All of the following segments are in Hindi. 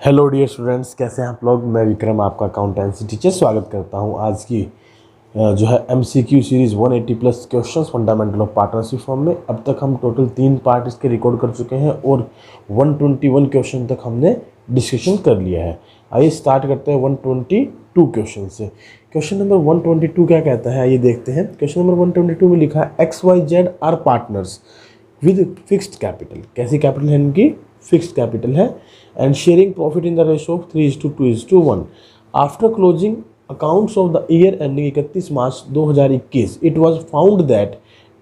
हेलो डियर स्टूडेंट्स, कैसे हैं आप लोग। मैं विक्रम, आपका अकाउंटेंसी टीचर, स्वागत करता हूं आज की जो है MCQ series 180 plus questions fundamental of partnership form में। अब तक हम टोटल 3 पार्ट इसके रिकॉर्ड कर चुके हैं और 121 क्वेश्चन तक हमने डिस्कशन कर लिया है। आइए स्टार्ट करते हैं 122 क्वेश्चन से। क्वेश्चन नंबर 122 क्या कहता है, आइए देखते हैं। क्वेश्चन नंबर 122 में लिखा है XYZ are partners with fixed capital. कैसी कैपिटल है इनकी? फिक्स्ड कैपिटल है। And sharing profit in the ratio of 3:2:1। After closing accounts of the year ending 31 March 2021, it was found that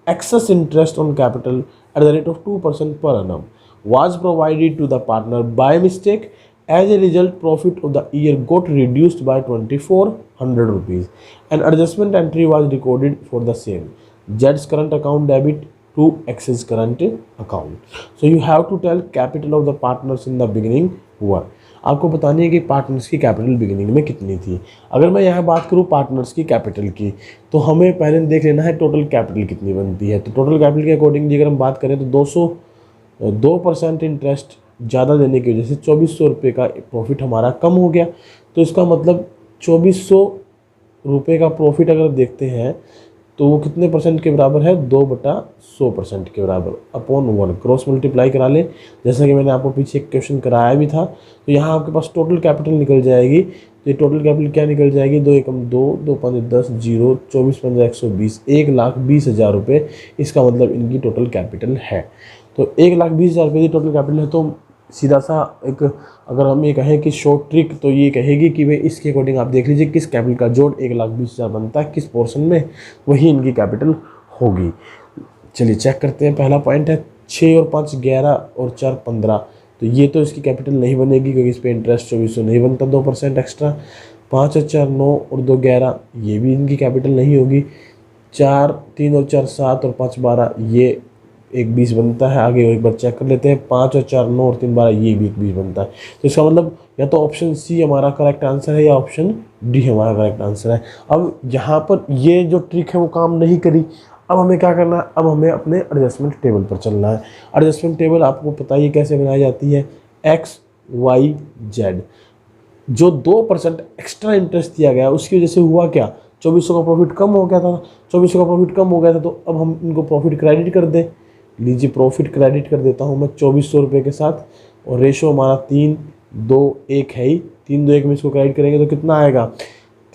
excess interest on capital at the rate of 2% per annum was provided to the partner by mistake. As a result, profit of the year got reduced by 2400 rupees. An adjustment entry was recorded for the same. Z's current account debit to X's current account. So you have to tell capital of the partners in the beginning were. आपको बतानी है कि पार्टनर्स की कैपिटल बिगिनिंग में कितनी थी। अगर मैं यहाँ बात करूँ पार्टनर्स की कैपिटल की, तो हमें पहले देख लेना है टोटल कैपिटल कितनी बनती है। तो टोटल कैपिटल के अकॉर्डिंगली अगर हम बात करें तो 2% इंटरेस्ट ज़्यादा देने की वजह से 2400 रुपये का प्रॉफिट हमारा कम हो गया। तो इसका मतलब 2400 रुपये का प्रॉफिट अगर देखते हैं तो वो कितने परसेंट के बराबर है? 2/100% के बराबर अपॉन 1। क्रॉस मल्टीप्लाई करा लें, जैसा कि मैंने आपको पीछे एक क्वेश्चन कराया भी था। तो यहाँ आपके पास टोटल कैपिटल निकल जाएगी। तो ये टोटल कैपिटल क्या निकल जाएगी? 2 एकम 2, 2 पंजे 10, 0, 24 पंजे 120, 1,20,000 रुपये। इसका मतलब इनकी टोटल कैपिटल है। तो 1,20,000 रुपये की टोटल कैपिटल है। तो सीधा सा एक अगर हम ये कहें कि शॉर्ट ट्रिक, तो ये कहेगी कि भाई इसके अकॉर्डिंग आप देख लीजिए किस कैपिटल का जोड़ 1,20,000 बनता है, किस पोर्शन में, वही इनकी कैपिटल होगी। चलिए चेक करते हैं। पहला पॉइंट है 6 और 5 11 और 4 15। तो ये तो इसकी कैपिटल नहीं बनेगी क्योंकि इस पर इंटरेस्ट 2400 नहीं बनता, 2% एक्स्ट्रा। 5 और 4 9 और 2 11, ये भी इनकी कैपिटल नहीं होगी। 4 3 और 4 7 और 5 12, ये 1,20 बनता है। आगे एक बार चेक कर लेते हैं। 5 और 4 9 और 3 12, ये भी 1,20 बनता है। तो इसका मतलब या तो ऑप्शन सी हमारा करेक्ट आंसर है या ऑप्शन डी हमारा करेक्ट आंसर है। अब यहाँ पर ये जो ट्रिक है वो काम नहीं करी। अब हमें क्या करना है? अब हमें अपने एडजस्टमेंट टेबल पर चलना है। एडजस्टमेंट टेबल आपको पता ही कैसे बनाई जाती है। XYZ जो 2% एक्स्ट्रा इंटरेस्ट दिया गया उसकी वजह से हुआ क्या? 2400 का प्रॉफिट कम हो गया था। 2400 का प्रॉफिट कम हो गया था, तो अब हम इनको प्रॉफिट क्रेडिट कर दें। लीजिए प्रॉफिट क्रेडिट कर देता हूँ मैं 2400 रुपये के साथ। और रेशो हमारा 3 2 1 है ही। 3 2 1 में इसको क्रेडिट करेंगे तो कितना आएगा?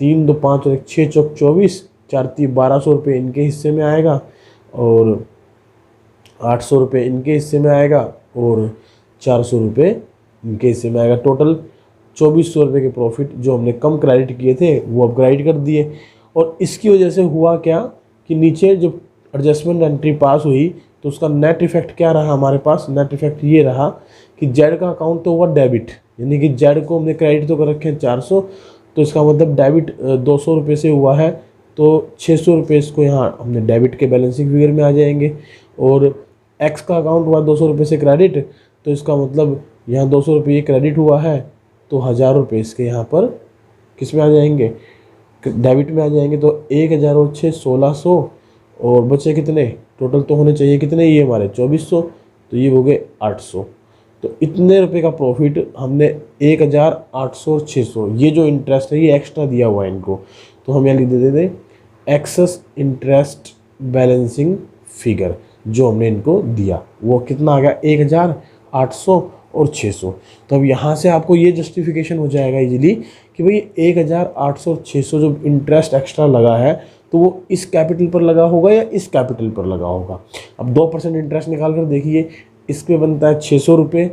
3 2 5 और 1 6 चौक 24, 4 3 1200 रुपये इनके हिस्से में आएगा और 800 रुपये इनके हिस्से में आएगा और 400 रुपये इनके हिस्से में आएगा। टोटल 2400 रुपये के प्रॉफिट जो हमने कम क्रेडिट किए थे वो अब क्रेडिट कर दिए। और इसकी वजह से हुआ क्या कि नीचे जब एडजस्टमेंट एंट्री पास हुई तो उसका नेट इफेक्ट क्या रहा हमारे पास? नेट इफेक्ट ये रहा कि जेड का अकाउंट तो हुआ डेबिट, यानी कि जेड को हमने क्रेडिट तो कर रखे हैं 400, तो इसका मतलब डेबिट 200 रुपये से हुआ है। तो 600 रुपये इसको यहाँ हमने डेबिट के बैलेंसिंग फिगर में आ जाएंगे। और एक्स का अकाउंट हुआ 200 रुपये से क्रेडिट, तो इसका मतलब यहाँ 200 रुपये क्रेडिट हुआ है, तो 1000 रुपये इसके यहाँ पर किस में आ जाएंगे? डेबिट में आ जाएंगे। तो 1000 और 6 1600 और बचे कितने? टोटल तो होने चाहिए कितने ये हमारे 2400, तो ये हो गए 800। तो इतने रुपए का प्रॉफिट हमने 1800 और 600, ये जो इंटरेस्ट है ये एक्स्ट्रा दिया हुआ है इनको, तो हम यहाँ लिख देते थे एक्सेस इंटरेस्ट बैलेंसिंग फिगर जो हमने इनको दिया वो कितना आ गया? 1800 और 600। तो अब यहाँ से आपको ये जस्टिफिकेशन हो जाएगा इजीली कि भाई 1800 और 600 जो इंटरेस्ट एक्स्ट्रा लगा है तो वो इस कैपिटल पर लगा होगा या इस कैपिटल पर लगा होगा। अब 2% इंटरेस्ट निकाल कर देखिए, इस पे बनता है 600 रुपये,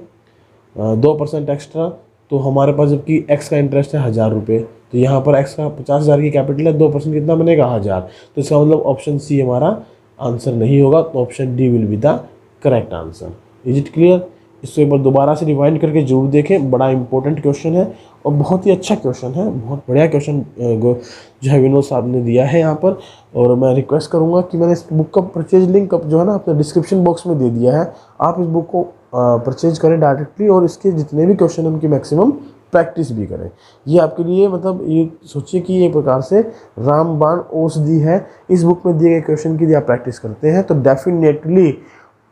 2% एक्स्ट्रा, तो हमारे पास जबकि एक्स का इंटरेस्ट है 1000 रुपये, तो यहाँ पर एक्स का 50,000 की कैपिटल है, 2% कितना बनेगा? 1000। तो इसका मतलब ऑप्शन सी हमारा आंसर नहीं होगा, तो option D will be the correct answer. Is it clear? इसको एक बार दोबारा से रिवाइंड करके जरूर देखें, बड़ा इंपॉर्टेंट क्वेश्चन है और बहुत ही अच्छा क्वेश्चन है, बहुत बढ़िया क्वेश्चन जो है विनोद साहब ने दिया है यहाँ पर। और मैं रिक्वेस्ट करूँगा कि मैंने इस बुक का परचेज लिंक जो है ना अपने डिस्क्रिप्शन बॉक्स में दे दिया है, आप इस बुक को परचेज करें डायरेक्टली और इसके जितने भी क्वेश्चन उनकी मैक्सिमम प्रैक्टिस भी करें। ये आपके लिए मतलब ये सोचिए कि एक प्रकार से रामबाण औषधि है। इस बुक में दिए गए क्वेश्चन की यदि आप प्रैक्टिस करते हैं तो डेफिनेटली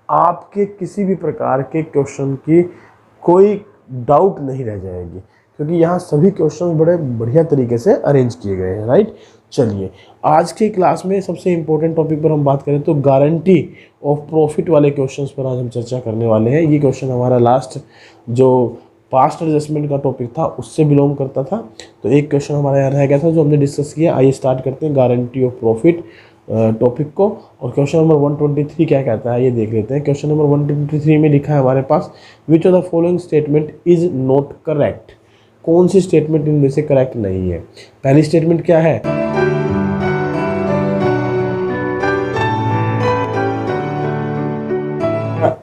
आपके किसी भी प्रकार के क्वेश्चन की कोई डाउट नहीं रह जाएगी, क्योंकि यहाँ सभी क्वेश्चन बड़े बढ़िया तरीके से अरेंज किए गए हैं, राइट। चलिए, आज की क्लास में सबसे इम्पोर्टेंट टॉपिक पर हम बात करें तो गारंटी ऑफ प्रॉफिट वाले क्वेश्चंस पर आज हम चर्चा करने वाले हैं। ये क्वेश्चन हमारा लास्ट जो पास्ट एडजस्टमेंट का टॉपिक था उससे बिलोंग करता था, तो एक क्वेश्चन हमारा यहाँ रह गया था जो हमने डिस्कस किया। आइए स्टार्ट करते हैं गारंटी ऑफ प्रॉफिट टॉपिक को। और क्वेश्चन नंबर 123 क्या कहता है ये देख लेते हैं। क्वेश्चन नंबर 123 में लिखा है हमारे पास, which of the following statement is not correct. कौन सी स्टेटमेंट इनमें से करेक्ट नहीं है। पहली स्टेटमेंट क्या है,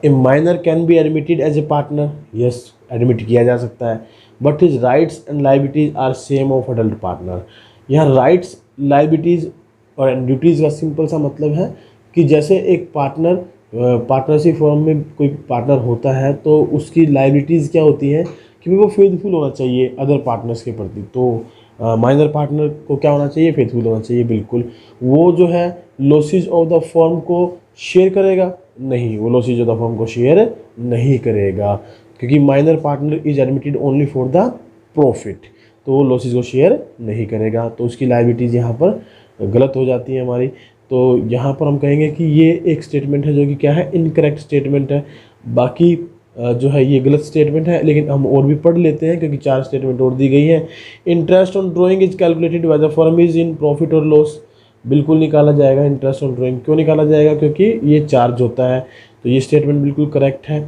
a minor can be admitted as a partner. Yes, admit किया जा सकता है, but his rights and liabilities are same of adult partner. यहाँ राइट्स, लाइबिलिटीज और ड्यूटीज़ का सिंपल सा मतलब है कि जैसे एक पार्टनरशिप फॉर्म में कोई पार्टनर होता है तो उसकी लाइबिलिटीज़ क्या होती है कि वो फेथफुल होना चाहिए अदर पार्टनर्स के प्रति। तो माइनर पार्टनर को क्या होना चाहिए, फेथफुल होना चाहिए। बिल्कुल। वो जो है लॉसेज ऑफ द फर्म को शेयर करेगा नहीं, वो लॉसेज ऑफ द फर्म को शेयर नहीं करेगा, क्योंकि minor partner is admitted only for the profit, तो वो लॉसेज को शेयर नहीं करेगा। तो उसकी लाइबिलिटीज़ यहाँ पर गलत हो जाती है हमारी। तो यहाँ पर हम कहेंगे कि ये एक स्टेटमेंट है जो कि क्या है, इनकरेक्ट स्टेटमेंट है। बाकी जो है ये गलत स्टेटमेंट है, लेकिन हम और भी पढ़ लेते हैं क्योंकि 4 स्टेटमेंट और दी गई है। Interest on drawing is calculated by the firm is in profit और लॉस। बिल्कुल निकाला जाएगा इंटरेस्ट ऑन ड्राइंग। क्यों निकाला जाएगा, क्योंकि ये चार्ज होता है, तो ये स्टेटमेंट बिल्कुल करेक्ट है।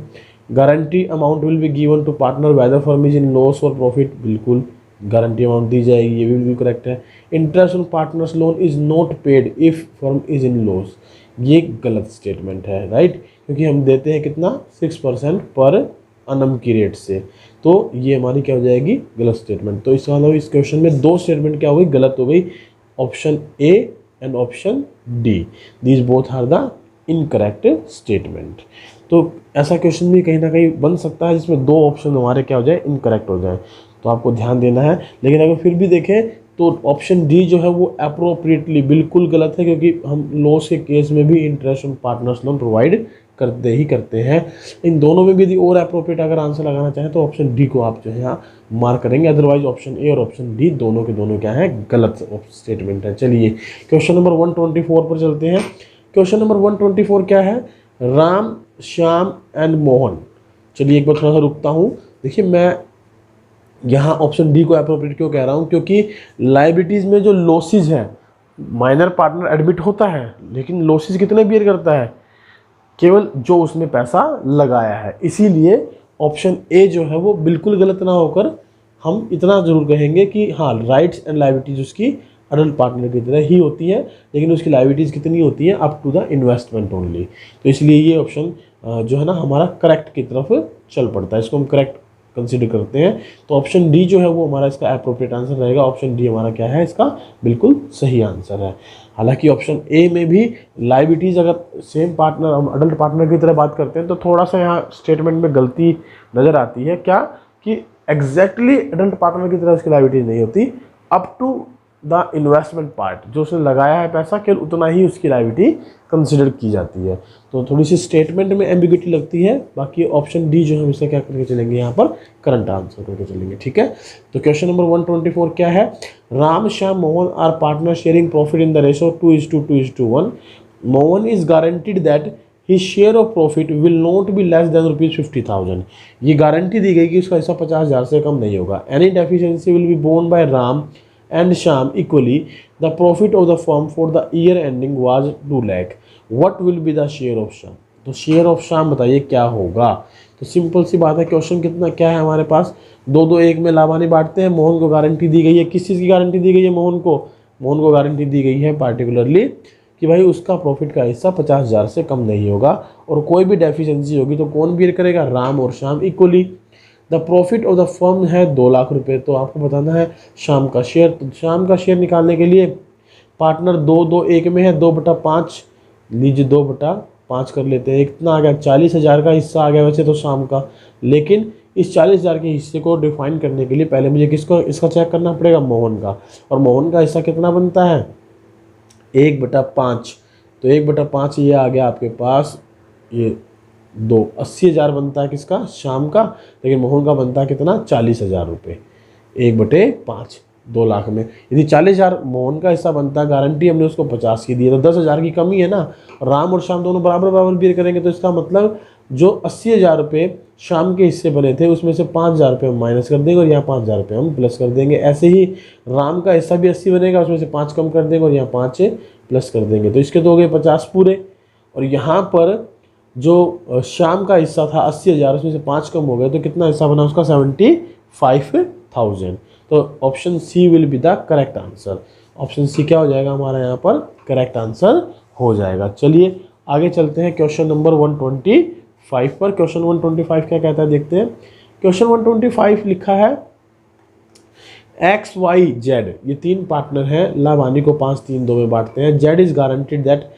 Guarantee amount will be given to partner by the firm is in loss और प्रॉफिट। बिल्कुल गारंटी अमाउंट दी जाएगी, ये भी बिल्कुल करेक्ट है। Interest on partners loan is not paid if firm is in loss. ये गलत स्टेटमेंट है, राइट, क्योंकि हम देते हैं कितना 6% पर अनम की रेट से, तो ये हमारी क्या हो जाएगी, गलत स्टेटमेंट। तो इसका मतलब इस क्वेश्चन में 2 स्टेटमेंट क्या हो गई, गलत हो गई। Option A and option D, these both are the incorrect statement. तो ऐसा क्वेश्चन भी कहीं ना कहीं बन सकता है जिसमें 2 ऑप्शन हमारे क्या हो जाए, इनकरेक्ट हो जाए, तो आपको ध्यान देना है। लेकिन अगर फिर भी देखें तो ऑप्शन डी जो है वो अप्रोप्रिएटली बिल्कुल गलत है, क्योंकि हम लॉस के केस में भी interest on partners loan provide करते हैं। इन दोनों में भी यदि और अप्रोप्रिएट अगर आंसर लगाना चाहें तो ऑप्शन डी को आप जो है यहाँ मार्क करेंगे, अदरवाइज ऑप्शन ए और ऑप्शन डी दोनों के दोनों क्या है, गलत स्टेटमेंट है। चलिए क्वेश्चन नंबर 124 पर चलते हैं। क्वेश्चन नंबर 124 क्या है, राम, श्याम एंड मोहन। चलिए एक बार थोड़ा सा रुकता हूँ। देखिए मैं यहाँ ऑप्शन डी को अप्रोप्रिएट क्यों कह रहा हूँ, क्योंकि लाइबिलिटीज़ में जो लॉसेज है, माइनर पार्टनर एडमिट होता है लेकिन लॉसेज कितने बियर करता है, केवल जो उसने पैसा लगाया है। इसीलिए ऑप्शन ए जो है वो बिल्कुल गलत ना होकर हम इतना जरूर कहेंगे कि हाँ, राइट्स एंड लाइबिलिटीज उसकी अडल्ट पार्टनर की तरह ही होती है, लेकिन उसकी लाइबिलिटीज़ कितनी होती है, up to the investment only. तो इसलिए ये ऑप्शन जो है ना हमारा करेक्ट की तरफ चल पड़ता है, इसको हम करेक्ट कंसीडर करते हैं। तो ऑप्शन डी जो है वो हमारा इसका अप्रोप्रिएट आंसर रहेगा। ऑप्शन डी हमारा क्या है, इसका बिल्कुल सही आंसर है। हालांकि ऑप्शन ए में भी लाइबिलिटीज़ अगर सेम पार्टनर, हम अडल्ट पार्टनर की तरह बात करते हैं तो थोड़ा सा यहाँ स्टेटमेंट में गलती नज़र आती है। क्या कि एग्जैक्टली अडल्ट पार्टनर की तरह उसकी लाइबिलिटीज नहीं होती, up to the investment part, जो उसने लगाया है पैसा केवल उतना ही उसकी लाइबिलिटी कंसिडर की जाती है। तो थोड़ी सी स्टेटमेंट में एम्बिग्युइटी लगती है। बाकी ऑप्शन डी जो है हम इसका क्या करके चलेंगे, यहाँ पर करंट आंसर करके चलेंगे, ठीक है। तो क्वेश्चन नंबर 124 क्या है, Ram, Shyam, Mohan are partner sharing profit in the ratio 2:2:1। Mohan is guaranteed that his share of profit will not be less than ₹50,000। ये गारंटी दी गई कि उसका हिस्सा 50,000 से कम नहीं होगा। Any deficiency will be borne by Ram and Shyam equally। The profit of the firm for the year ending was 2 lakh। What will be the share of Shyam? तो शेयर ऑफ श्याम बताइए क्या होगा। तो सिंपल सी बात है, क्वेश्चन कितना क्या है हमारे पास, 2-2-1 में लाभानी बांटते हैं। मोहन को गारंटी दी गई है, किस चीज़ की गारंटी दी गई है, मोहन को गारंटी दी गई है पार्टिकुलरली कि भाई उसका प्रॉफिट का हिस्सा 50,000 से कम नहीं होगा, और कोई भी डेफिशिएंसी होगी तो कौन बियर करेगा, राम और Shyam equally. The profit of the firm है 2 लाख रुपए, तो आपको बताना है श्याम का शेयर। तो श्याम का शेयर निकालने के लिए पार्टनर 2-2-1 में है, 2/5 लीजिए, 2/5 कर लेते हैं, इतना आ गया 40,000 का हिस्सा आ गया वैसे तो श्याम का। लेकिन इस 40,000 के हिस्से को डिफाइन करने के लिए पहले मुझे इसका चेक करना पड़ेगा, मोहन का। और मोहन का हिस्सा कितना बनता है, 1/5। तो 1/5 ये आ गया आपके पास, ये 2, 80,000 बनता है किसका, श्याम का, लेकिन मोहन का बनता है कितना, 40,000 रुपये, 1/5, 2 लाख में। यदि 40,000 मोहन का हिस्सा बनता है, गारंटी हमने उसको 50 की दी है, तो 10,000 की कमी है ना। राम और श्याम दोनों बराबर बराबर बियर करेंगे, तो इसका मतलब जो 80,000 रुपये श्याम के हिस्से बने थे उसमें से 5,000 रुपये हम माइनस कर देंगे और यहाँ 5,000 रुपये हम प्लस कर देंगे। ऐसे ही राम का हिस्सा भी 80 बनेगा, उसमें से 5 कम कर देंगे और यहाँ 5 प्लस कर देंगे, तो इसके तो हो गए 50 पूरे। और यहाँ पर जो श्याम का हिस्सा था 80,000, उसमें से 5 कम हो गए, तो कितना हिस्सा बना उसका, 75,000। तो option C will be the correct answer. Option C क्या हो जाएगा हमारा यहाँ पर करेक्ट आंसर हो जाएगा। चलिए आगे चलते हैं क्वेश्चन नंबर 125 पर। क्वेश्चन 125 क्या कहता है देखते हैं। क्वेश्चन 125 लिखा है एक्स वाई जेड, ये 3 पार्टनर हैं, लाभ हानि को 5, 3, 2 में बांटते हैं। Z is guaranteed that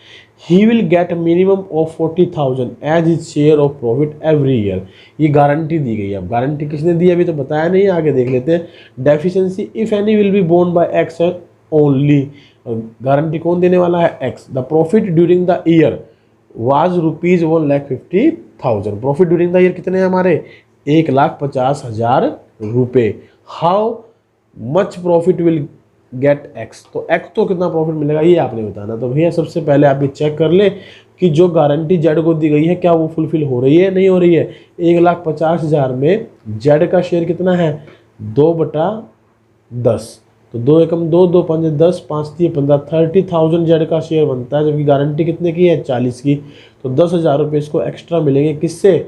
he will get minimum of 40,000 as his share of profit every year. ये गारंटी दी गई है। अब गारंटी किसने दी अभी तो बताया नहीं, आगे देख लेते हैं। Deficiency if any will be borne by X and only. Guarantee कौन देने वाला है, X. The profit during the year was ₹1,50,000। Profit during the year कितने हैं हमारे, 1,50,000 रुपये। How much profit will get X, तो एक्स तो कितना प्रॉफिट मिलेगा ये आपने बताना। तो भैया सबसे पहले आप ये चेक कर ले कि जो गारंटी जेड को दी गई है क्या वो फुलफिल हो रही है, नहीं हो रही है। 1,50,000 में जेड का शेयर कितना है, 2/10, तो 2 एकम 2, 2 पंजे 10, 5 3 15, 30,000 जेड का शेयर बनता है, जबकि गारंटी कितने की है, 40 की। तो 10,000 रुपये इसको एक्स्ट्रा मिलेंगे, किससे,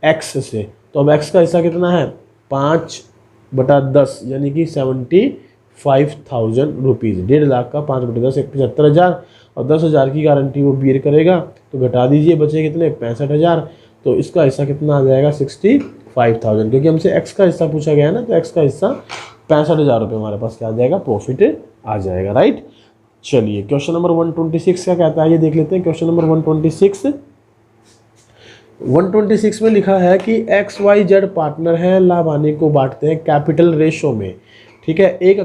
एक्स से। तो अब एक्स का हिस्सा कितना है, 5/10 यानी कि 75,000 रुपीज़। 1.5 लाख का 5/10 75,000, और 10,000 की गारंटी वो बियर करेगा, तो घटा दीजिए बचे कितने, 65,000। तो इसका हिस्सा कितना आ जाएगा, 65,000, क्योंकि हमसे एक्स का हिस्सा पूछा गया है ना, तो एक्स का हिस्सा 65,000 रुपये हमारे पास क्या आ जाएगा, प्रॉफिट आ जाएगा, राइट। चलिए क्वेश्चन नंबर 126 क्या कहता है ये देख लेते हैं। क्वेश्चन नंबर 126 में लिखा है कि एक्स वाई जेड पार्टनर हैं, लाभ हानि को बांटते हैं कैपिटल रेशो में। ठीक है, 1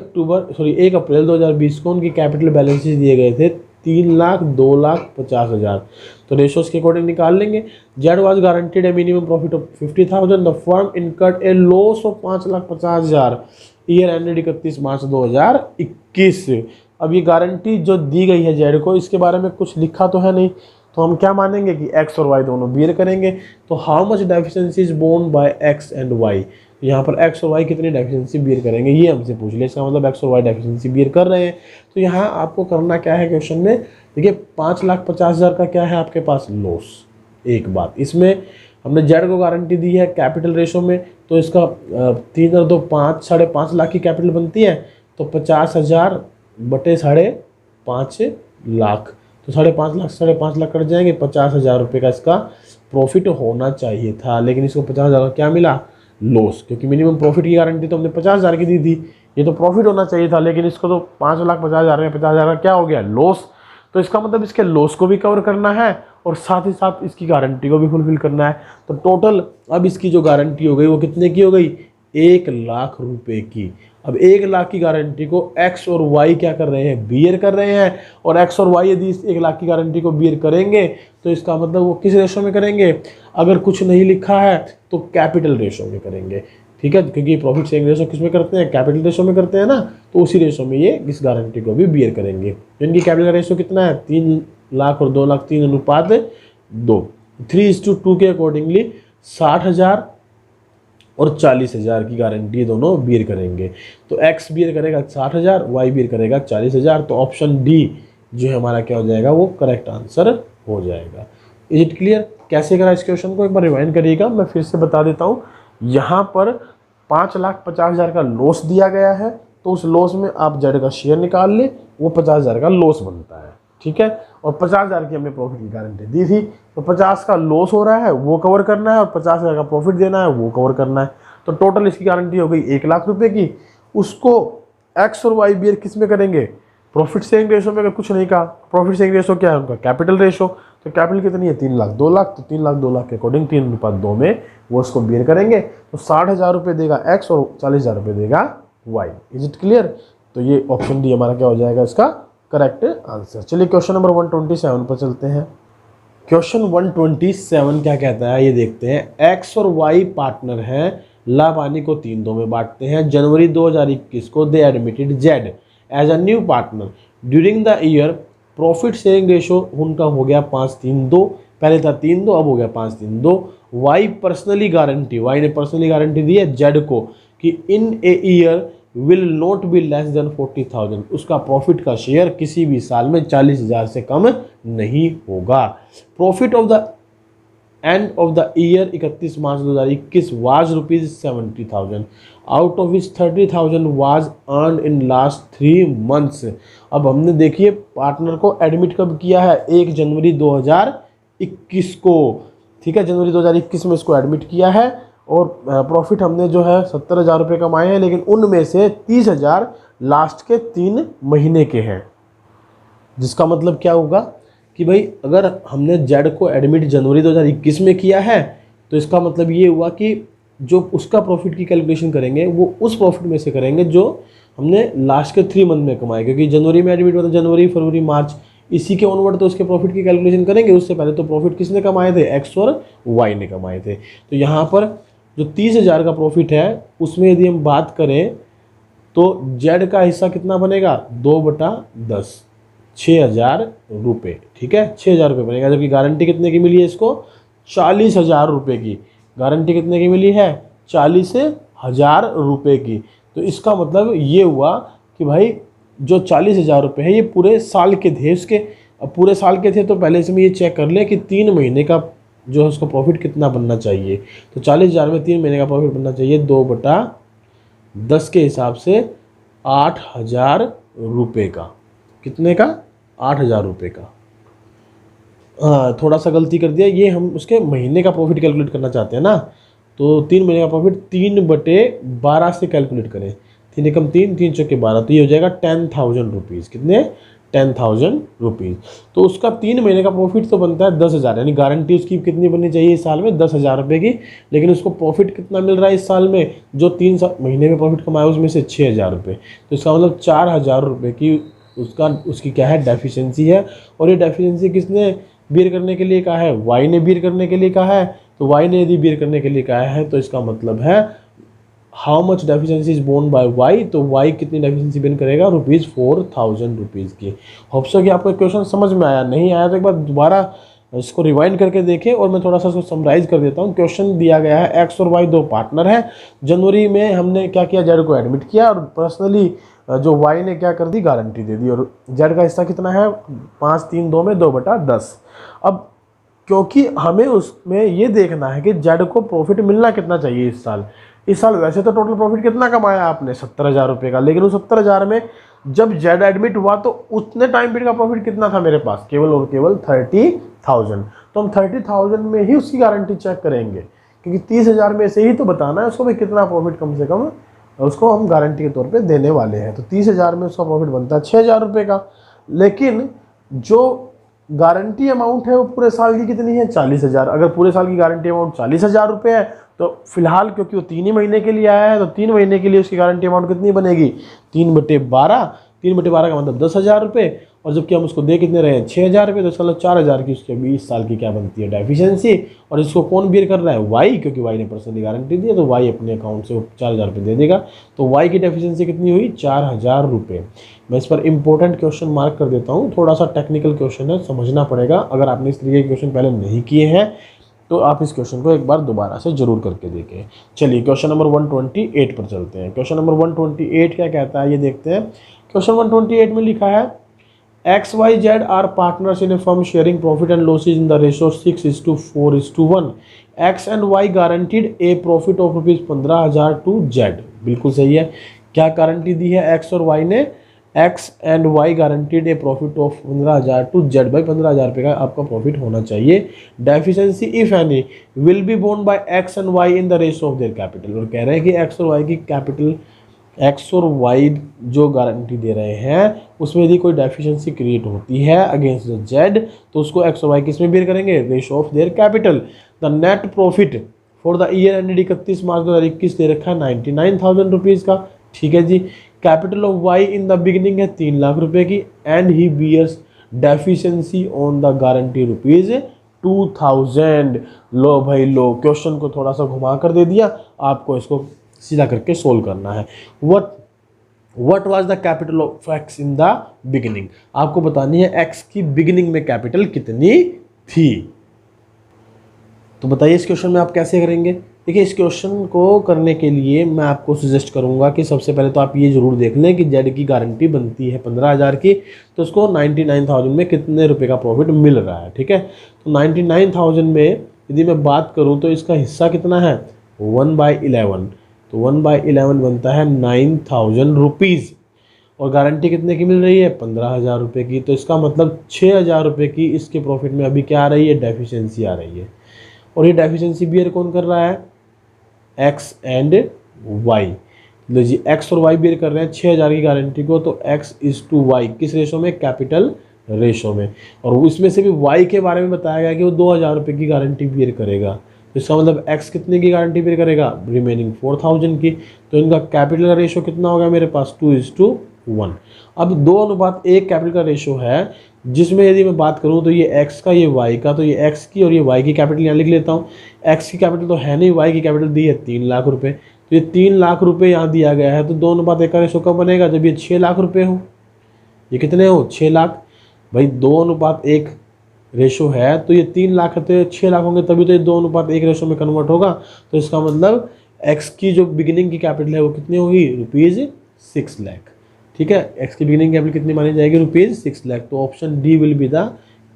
अप्रैल 2020 को उनकी कैपिटल बैलेंसेस दिए गए थे 3 लाख, 2 लाख, 50,000। तो रेशोज के अकॉर्डिंग निकाल लेंगे। Z was guaranteed A minimum profit of 50,000, the firm incurred A loss of 5,50,000 year ended 31 March 2021। अब ये गारंटी जो दी गई है जेड को, इसके बारे में कुछ लिखा तो है नहीं, तो हम क्या मानेंगे कि एक्स और वाई दोनों बियर करेंगे। तो how much deficiency is borne by X and Y, यहाँ पर एक्स और वाई कितनी डेफिशिएंसी बियर करेंगे ये हमसे पूछ ले। इसका मतलब एक्स और वाई डेफिशिएंसी बियर कर रहे हैं। तो यहाँ आपको करना क्या है क्वेश्चन में, देखिए 5,50,000 का क्या है आपके पास, लॉस। एक बात, इसमें हमने जेड को गारंटी दी है कैपिटल रेशो में, तो इसका 3 और 2 5, 5.5 लाख की कैपिटल बनती है, तो 50,000 बटे 5.5 लाख, तो 5.5 लाख कट जाएंगे। 50,000 रुपये का इसका प्रॉफिट होना चाहिए था, लेकिन इसको 50,000 का क्या मिला, लॉस, क्योंकि मिनिमम प्रॉफिट की गारंटी तो हमने 50,000 की दी थी, ये तो प्रॉफिट होना चाहिए था, लेकिन इसको तो 5,50,000 में 50,000 का क्या हो गया, लॉस। तो इसका मतलब इसके लॉस को भी कवर करना है और साथ ही साथ इसकी गारंटी को भी फुलफिल करना है। तो टोटल अब इसकी जो गारंटी हो गई वो कितने की हो गई, 1 लाख रुपए की। अब 1 लाख की गारंटी को एक्स और वाई क्या कर रहे हैं, बियर कर रहे हैं, और एक्स और वाई यदि इस 1 लाख की गारंटी को बियर करेंगे तो इसका मतलब वो किस रेशो में करेंगे, अगर कुछ नहीं लिखा है तो कैपिटल रेशो में करेंगे। ठीक है, क्योंकि प्रॉफिट शेयरिंग रेशो किस में करते हैं, कैपिटल रेशो में करते हैं ना, तो उसी रेशो में ये इस गारंटी को भी बियर करेंगे। इनकी कैपिटल का रेशो कितना है, 3 लाख और 2 लाख 3:2, 3:2 के अकॉर्डिंगली 60,000 और 40,000 की गारंटी दोनों बियर करेंगे। तो एक्स बियर करेगा 60,000, वाई बियर करेगा 40,000। तो ऑप्शन डी जो है हमारा क्या हो जाएगा, वो करेक्ट आंसर हो जाएगा। इज इट क्लियर, कैसे करा इस क्वेश्चन को एक बार रिवाइंड करिएगा, मैं फिर से बता देता हूँ। यहाँ पर 5,50,000 का लॉस दिया गया है, तो उस लॉस में आप जेड का शेयर निकाल ले, वो 50,000 का लॉस बनता है। ठीक है, और 50,000 की हमने प्रॉफिट की गारंटी दी थी, तो 50 का लॉस हो रहा है वो कवर करना है, और 50,000 का प्रॉफिट देना है वो कवर करना है। तो टोटल इसकी गारंटी हो गई 1 लाख रुपए की। उसको एक्स और वाई बियर किस में करेंगे, प्रॉफिट शेयरिंग रेशो में। अगर कुछ नहीं कहा, प्रॉफिट शेयरिंग रेशो क्या है उनका, कैपिटल रेशो। तो कैपिटल कितनी है, 3 लाख, 2 लाख, तो 3 लाख 2 लाख के अकॉर्डिंग 3/2 में वो उसको बियर करेंगे। तो 60,000 रुपये देगा एक्स और 40,000 रुपये देगा वाई। इज इट क्लियर, तो ये ऑप्शन डी हमारा क्या हो जाएगा इसका करेक्ट आंसर। चलिए क्वेश्चन नंबर 127 पर चलते हैं। क्वेश्चन 127 क्या कहता है ये देखते हैं। एक्स और वाई पार्टनर हैं, लाभानी को 3-2 में बांटते हैं। जनवरी 2021 को they admitted Z as a new partner during the year. Profit sharing ratio उनका हो गया 5-3-2, पहले था 3-2 अब हो गया 5-3-2। वाई पर्सनली गारंटी, वाई ने पर्सनली गारंटी दी है जेड को कि in a year will not be less than 40,000, उसका प्रॉफिट का शेयर किसी भी साल में 40,000 से कम नहीं होगा। Profit of the end of the year 31 March 2021 was ₹70,000, out of which 30,000 was earn in last 3 months। अब हमने देखिए पार्टनर को एडमिट कब किया है, 1 जनवरी 2021 को, ठीक है, जनवरी 2021 में इसको एडमिट किया है और प्रॉफिट हमने जो है 70,000 रुपये कमाए हैं, लेकिन उनमें से 30,000 लास्ट के 3 महीने के हैं। जिसका मतलब क्या होगा कि भाई अगर हमने जेड को एडमिट जनवरी 2021 में किया है तो इसका मतलब ये हुआ कि जो उसका प्रॉफिट की कैलकुलेशन करेंगे वो उस प्रॉफिट में से करेंगे जो हमने लास्ट के 3 मंथ में कमाए, क्योंकि जनवरी में एडमिट हुआ था, जनवरी फरवरी मार्च, इसी के ऑनवर्ड तो उसके प्रॉफिट की कैलकुलेशन करेंगे। उससे पहले तो प्रॉफिट किसने कमाए थे, एक्स और वाई ने कमाए थे। तो यहाँ पर जो 30,000 का प्रॉफिट है उसमें यदि हम बात करें तो जेड का हिस्सा कितना बनेगा, 2/10, 6,000 रुपये, ठीक है, 6,000 रुपये बनेगा। जबकि गारंटी कितने की मिली है इसको, 40,000 रुपये की। गारंटी कितने की मिली है, 40,000 रुपये की। तो इसका मतलब ये हुआ कि भाई जो 40,000 रुपये है ये पूरे साल के थे उसके। अब पूरे साल के थे तो पहले इसमें ये चेक कर ले कि 3 महीने का जो है उसका प्रॉफिट कितना बनना चाहिए। तो 40,000 में 3 महीने का प्रॉफिट बनना चाहिए 2/10 के हिसाब से 8,000 रुपये का। कितने का, 8,000 रुपये का। हाँ, थोड़ा सा गलती कर दिया, ये हम उसके महीने का प्रॉफिट कैलकुलेट करना चाहते हैं ना, तो 3 महीने का प्रॉफिट 3/12 से कैलकुलेट करें। 3 एकम 3, 3 चौके 12, तो ये हो जाएगा 10,000 रुपीज़। कितने, 10,000 रुपीज़। तो उसका 3 महीने का प्रॉफिट तो बनता है 10,000, यानी गारंटी उसकी कितनी बननी चाहिए इस साल में, 10,000 रुपये की। लेकिन उसको प्रॉफिट कितना मिल रहा है इस साल में, जो 3 महीने में प्रॉफिट कमाया उसमें से 6,000 रुपये। तो इसका मतलब 4,000 रुपये की उसकी क्या है, डेफिशिएंसी है। और ये डेफिशिएंसी किसने बियर करने के लिए कहा है, वाई ने बियर करने के लिए कहा है। तो वाई ने यदि बियर करने के लिए कहा है तो इसका मतलब है how much deficiency is borne by Y, तो वाई कितनी डेफिशिएंसी बियर करेगा, ₹4,000 रुपीज़ की। होप सो कि आपको क्वेश्चन समझ में आया, नहीं आया तो एक बार दोबारा इसको रिवाइंड करके देखें और मैं थोड़ा सा इसको समराइज कर देता हूँ। क्वेश्चन दिया गया है एक्स और वाई 2 पार्टनर हैं। जनवरी में हमने क्या किया, जेड को एडमिट किया और पर्सनली जो वाई ने क्या कर दी, गारंटी दे दी। और जेड का हिस्सा कितना है, 5-3-2 में 2/10। अब क्योंकि हमें उसमें ये देखना है कि जेड को प्रॉफिट मिलना कितना चाहिए इस साल। इस साल वैसे तो टोटल प्रॉफिट कितना कमाया आपने, 70,000 रुपये का, लेकिन उस 70,000 में जब जेड एडमिट हुआ तो उतने टाइम पीरियड का प्रॉफिट कितना था मेरे पास, केवल और केवल 30,000। तो हम 30,000 में ही उसकी गारंटी चेक करेंगे, क्योंकि 30,000 में से ही तो बताना है उसको भाई कितना प्रॉफिट कम से कम उसको हम गारंटी के तौर पे देने वाले हैं। तो 30,000 में उसका प्रॉफिट बनता है 6,000 रुपये का। लेकिन जो गारंटी अमाउंट है वो पूरे साल की कितनी है, 40,000। अगर पूरे साल की गारंटी अमाउंट 40,000 रुपये है तो फिलहाल क्योंकि वो 3 ही महीने के लिए आया है तो 3 महीने के लिए उसकी गारंटी अमाउंट कितनी बनेगी, 3/12। 3/12 का मतलब 10,000 रुपये। और जबकि हम उसको दे कितने रहे हैं, 6,000 रुपये, तो इसका मतलब 4,000 की उसके 20 साल की क्या बनती है, डेफिशिएंसी। और इसको कौन बियर कर रहा है, वाई, क्योंकि वाई ने पर्सनली गारंटी दी है तो वाई अपने अकाउंट से वो 4,000 रुपये दे देगा। तो वाई की डेफिशिएंसी कितनी हुई, 4,000 रुपये। मैं इस पर इंपॉर्टेंट क्वेश्चन मार्क कर देता हूँ, थोड़ा सा टेक्निकल क्वेश्चन है, समझना पड़ेगा। अगर आपने इस तरीके के क्वेश्चन पहले नहीं किए हैं तो आप इस क्वेश्चन को एक बार दोबारा से जरूर करके देखें। चलिए क्वेश्चन नंबर 128 पर चलते हैं। क्वेश्चन नंबर 128 क्या कहता है ये देखते हैं। क्वेश्चन 128 में लिखा है X Y Z are partners in a firm sharing profit and losses in the ratio 6:4:1। X and Y guaranteed a profit of ₹15,000 to Z. बिल्कुल सही है। क्या गारंटी दी है एक्स और वाई ने, X and Y guaranteed a profit of 15,000 to Z. भाई 15,000 रुपये का आपका प्रॉफिट होना चाहिए। Deficiency if any will be borne by X and Y in the ratio of their capital. और कह रहे हैं कि एक्स और वाई की कैपिटल, एक्स और वाई जो गारंटी दे रहे हैं उसमें यदि कोई डेफिशिएंसी क्रिएट होती है अगेंस्ट द जेड तो उसको एक्स और वाई किस में बियर करेंगे, ratio of their capital. The net profit for the year ended 31 March 2021 दे रखा है 99,000 रुपीज़ का। ठीक है जी। Capital of Y in the beginning है 3 लाख रुपए की and he bears deficiency on the guarantee 2000। लो भाई लो, क्वेश्चन को थोड़ा सा घुमा कर दे दिया, आपको इसको सीधा करके सोल्व करना है। What was the capital of x in the beginning, आपको बतानी है एक्स की बिगिनिंग में कैपिटल कितनी थी। तो बताइए इस क्वेश्चन में आप कैसे करेंगे। देखिए इस क्वेश्चन को करने के लिए मैं आपको सजेस्ट करूंगा कि सबसे पहले तो आप ये जरूर देख लें कि जेड की गारंटी बनती है 15,000 की, तो उसको 99,000 में कितने रुपए का प्रॉफिट मिल रहा है। ठीक है, तो 99,000 में यदि मैं बात करूं तो इसका हिस्सा कितना है 1/11, तो 1/11 बनता है 9,000 रुपीज़, और गारंटी कितने की मिल रही है 15,000 रुपये की। तो इसका मतलब 6,000 रुपये की इसके प्रॉफिट में अभी क्या आ रही है, डेफिशिएंसी आ रही है। और ये डेफिशिएंसी बियर कौन कर रहा है, एक्स एंड वाई। लो जी, एक्स और वाई बियर कर रहे हैं 6,000 की गारंटी को, तो एक्स इज टू वाई किस रेशो में, कैपिटल रेशो में। और इसमें से भी वाई के बारे में बताया गया कि वो 2,000 रुपये की गारंटी बियर करेगा। तो इसका मतलब एक्स कितने की गारंटी बियर करेगा, रिमेनिंग 4,000 की। तो इनका कैपिटल का रेशो कितना होगा मेरे पास 2:1। अब 2:1 कैपिटल का रेशो है, जिसमें यदि मैं बात करूं तो ये x का, ये y का, तो ये x की और ये y की कैपिटल यहाँ लिख लेता हूँ। x की कैपिटल तो है नहीं, y की कैपिटल दी है 3 लाख रुपए, तो ये 3 लाख रुपए यहाँ दिया गया है। तो 2:1 का रेशो कब बनेगा, जब ये 6 लाख रुपए हो। ये कितने हो 6 लाख, भाई 2:1 रेशो है, तो ये 3 लाख है, तो 6 लाख होंगे, तभी तो ये 2:1 रेशो में कन्वर्ट होगा। तो इसका मतलब x की जो बिगिनिंग की कैपिटल है वो कितनी होगी, ₹6 लाख। ठीक है, एक्स की बिगिनिंग कैपिटल कितनी मानी जाएगी, ₹6 लाख। तो option D will be the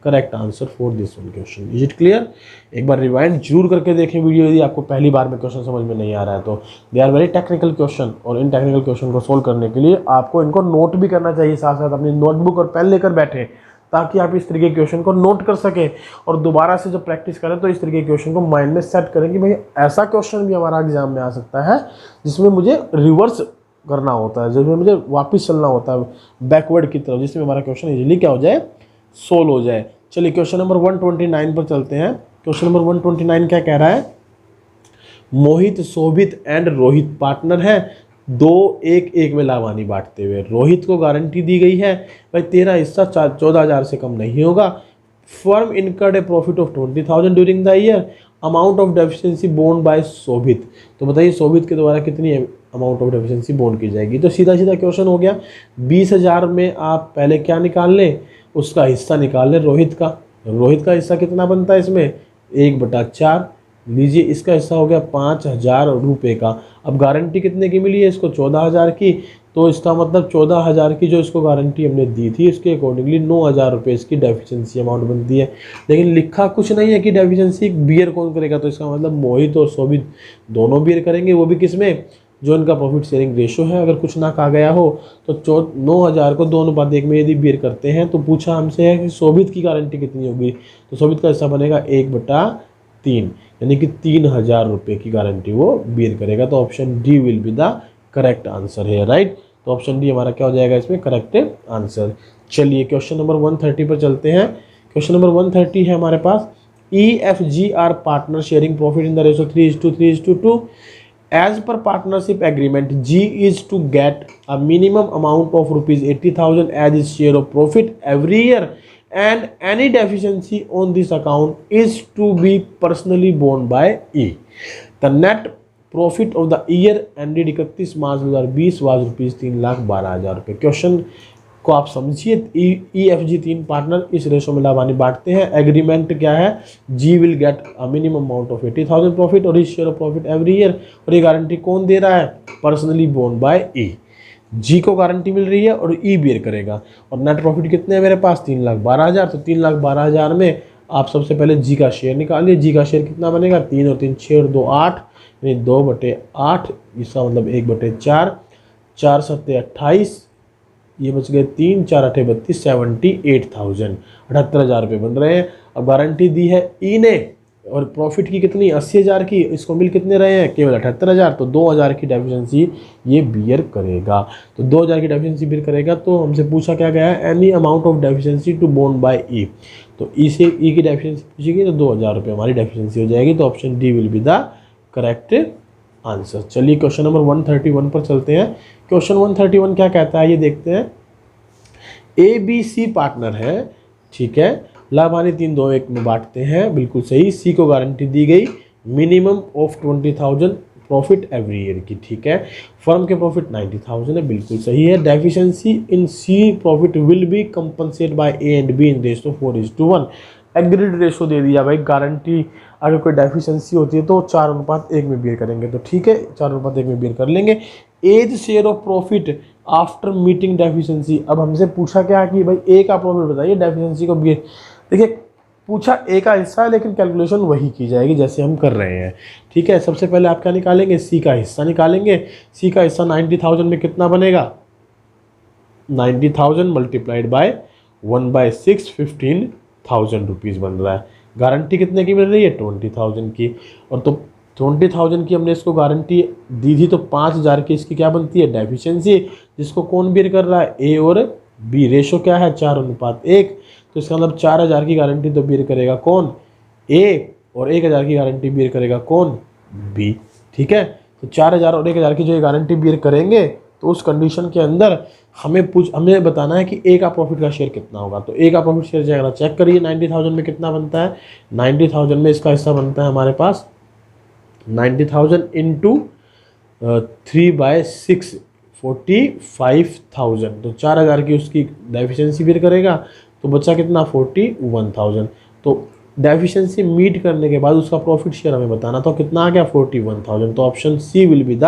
correct answer for this one question. Is it clear. एक बार रिवाइंड जरूर करके देखें वीडियो, यदि आपको पहली बार में क्वेश्चन समझ में नहीं आ रहा है तो। They are very technical question, और इन टेक्निकल क्वेश्चन को सोल्व करने के लिए आपको इनको नोट भी करना चाहिए, साथ साथ अपनी नोटबुक और पेन लेकर बैठे, ताकि आप इस तरीके के क्वेश्चन को नोट कर सकें, और दोबारा से जब प्रैक्टिस करें तो इस तरीके के क्वेश्चन को माइंड में सेट करें कि भाई ऐसा क्वेश्चन भी हमारा एग्जाम में आ सकता है जिसमें मुझे रिवर्स करना होता है, जिसमें मुझे वापस चलना होता है बैकवर्ड की तरफ, जिसमें हमारा क्वेश्चन इजीली क्या हो जाए, सोल्व हो जाए। चलिए क्वेश्चन नंबर 129 पर चलते हैं। क्वेश्चन नंबर 129 क्या कह रहा है, मोहित, शोभित एंड रोहित पार्टनर है, 2-1-1 में लाभानी बांटते हुए। रोहित को गारंटी दी गई है भाई तेरा हिस्सा 14,000 से कम नहीं होगा। Firm incurred a profit of 20,000 during the year, amount of deficiency borne by Shobhit. तो बताइए शोभित के द्वारा कितनी अमाउंट ऑफ डेफिशिएंसी बोन की जाएगी। तो सीधा सीधा क्वेश्चन हो गया, 20,000 में आप पहले क्या निकाल लें, उसका हिस्सा निकाल लें रोहित का। रोहित का हिस्सा कितना बनता है इसमें, 1/4 लीजिए, इसका हिस्सा हो गया 5,000 रुपये का। अब गारंटी कितने की मिली है इसको, 14,000 की। तो इसका मतलब 14,000 की जो इसको गारंटी हमने दी थी, इसके अकॉर्डिंगली 9,000 रुपये इसकी डेफिशिएंसी अमाउंट बनती है। लेकिन लिखा कुछ नहीं है कि डेफिशिएंसी बियर कौन करेगा, तो इसका मतलब मोहित और शोभित दोनों बियर करेंगे, वो भी किसमें, जो इनका प्रॉफिट शेयरिंग रेशो है। अगर कुछ ना कहा गया हो तो 9,000 को 2:1 में यदि बियर करते हैं, तो पूछा हमसे है कि शोभित की गारंटी कितनी होगी, तो शोभित का हिस्सा बनेगा 1/3, यानी कि 3,000 रुपये की गारंटी वो बियर करेगा। तो option D will be the correct answer है, राइट। तो ऑप्शन डी हमारा क्या हो जाएगा इसमें, करेक्ट आंसर। चलिए क्वेश्चन नंबर 130 पर चलते हैं। क्वेश्चन नंबर 130 है हमारे पास, EFG are partner sharing profit in the ratio 3:3:2। As per partnership agreement, G is to get a minimum amount of ₹80,000 as his share of profit every year, and any deficiency on this account is to be personally borne by E. The net profit of the year ended 31 March 2020 was ₹3,12,000। Question को आप समझिए, EFG 3 पार्टनर इस रेशो में लाभानी बांटते हैं। एग्रीमेंट क्या है, G will get a minimum amount of 80,000 profit और इस share of profit every year, और ये गारंटी कौन दे रहा है, personally borne by E. G को गारंटी मिल रही है और ई बियर करेगा। और नेट प्रॉफिट कितने हैं मेरे पास, 3,12,000। तो 3,12,000 में आप सबसे पहले जी का शेयर निकालिए। जी का शेयर कितना बनेगा, 3 और 3 6 और 2 8, यानी 2/8, इसका मतलब 1/4, 4 7 28, ये बच गए 3 4 8 32, 78,000, 78,000 रुपये बन रहे हैं। अब गारंटी दी है ई ने, और प्रॉफिट की कितनी, 80,000 की, इसको मिल कितने रहे हैं, केवल 78,000। तो 2,000 की डेफिशिएंसी ये बियर करेगा। तो 2,000 की डेफिशिएंसी बियर करेगा। तो हमसे पूछा क्या गया है, any amount of deficiency to borne by E. तो ई से ई की डेफिशिएंसी पूछेगी तो 2,000 रुपये हमारी डेफिशिएंसी हो जाएगी। तो option D will be the correct answer. चलिए क्वेश्चन नंबर 131 पर चलते हैं। क्वेश्चन 131 क्या कहता है ये देखते हैं। ABC पार्टनर है, ठीक है, लाभ हानि 3-2-1 में बांटते हैं, बिल्कुल सही। सी को गारंटी दी गई minimum of 20,000 profit every year की, ठीक है। फर्म के प्रॉफिट 90,000 है, बिल्कुल सही है। Deficiency in C profit will be compensate by A and B in ratio 4:1। Agreed ratio दे दिया भाई, गारंटी अगर कोई डेफिशिएंसी होती है तो 4:1 में बियर करेंगे, तो ठीक है 4:1 में बियर कर लेंगे। As share of profit after meeting deficiency. अब हमसे पूछा क्या कि भाई ए का प्रॉफिट बताइए, डेफिशिएंसी को बियर, देखिए पूछा ए का हिस्सा है लेकिन कैलकुलेशन वही की जाएगी जैसे हम कर रहे हैं, ठीक है। सबसे पहले आप क्या निकालेंगे, सी का हिस्सा निकालेंगे। सी का हिस्सा 90,000 में कितना बनेगा, 90,000 मल्टीप्लाइड बाय 1/6 15,000 रुपीज़ बन रहा है। गारंटी कितने की मिल रही है, 20,000 की। और तो 20,000 की हमने इसको गारंटी दी थी, तो 5,000 की इसकी क्या बनती है, डेफिशिएंसी, जिसको कौन बियर कर रहा है, ए और बी। रेशो क्या है, 4:1। तो इसका मतलब 4,000 की गारंटी तो बियर करेगा कौन, ए, और 1,000 की गारंटी बियर करेगा कौन, बी, ठीक है। तो 4,000 और 1,000 की जो गारंटी बियर करेंगे, तो उस कंडीशन के अंदर हमें बताना है कि ए का प्रॉफिट का शेयर कितना होगा। तो ए का प्रॉफिट शेयर जाएगा, चेक करिए 90,000 में कितना बनता है। 90,000 में इसका हिस्सा बनता है हमारे पास 90,000 इंटू 3/6 45,000। तो 4,000 की उसकी डेफिशिएंसी बियर करेगा, तो बच्चा कितना 41,000। तो डेफिशिएंसी मीट करने के बाद उसका प्रॉफिट शेयर हमें बताना, तो कितना आ गया 41,000। तो option C will be the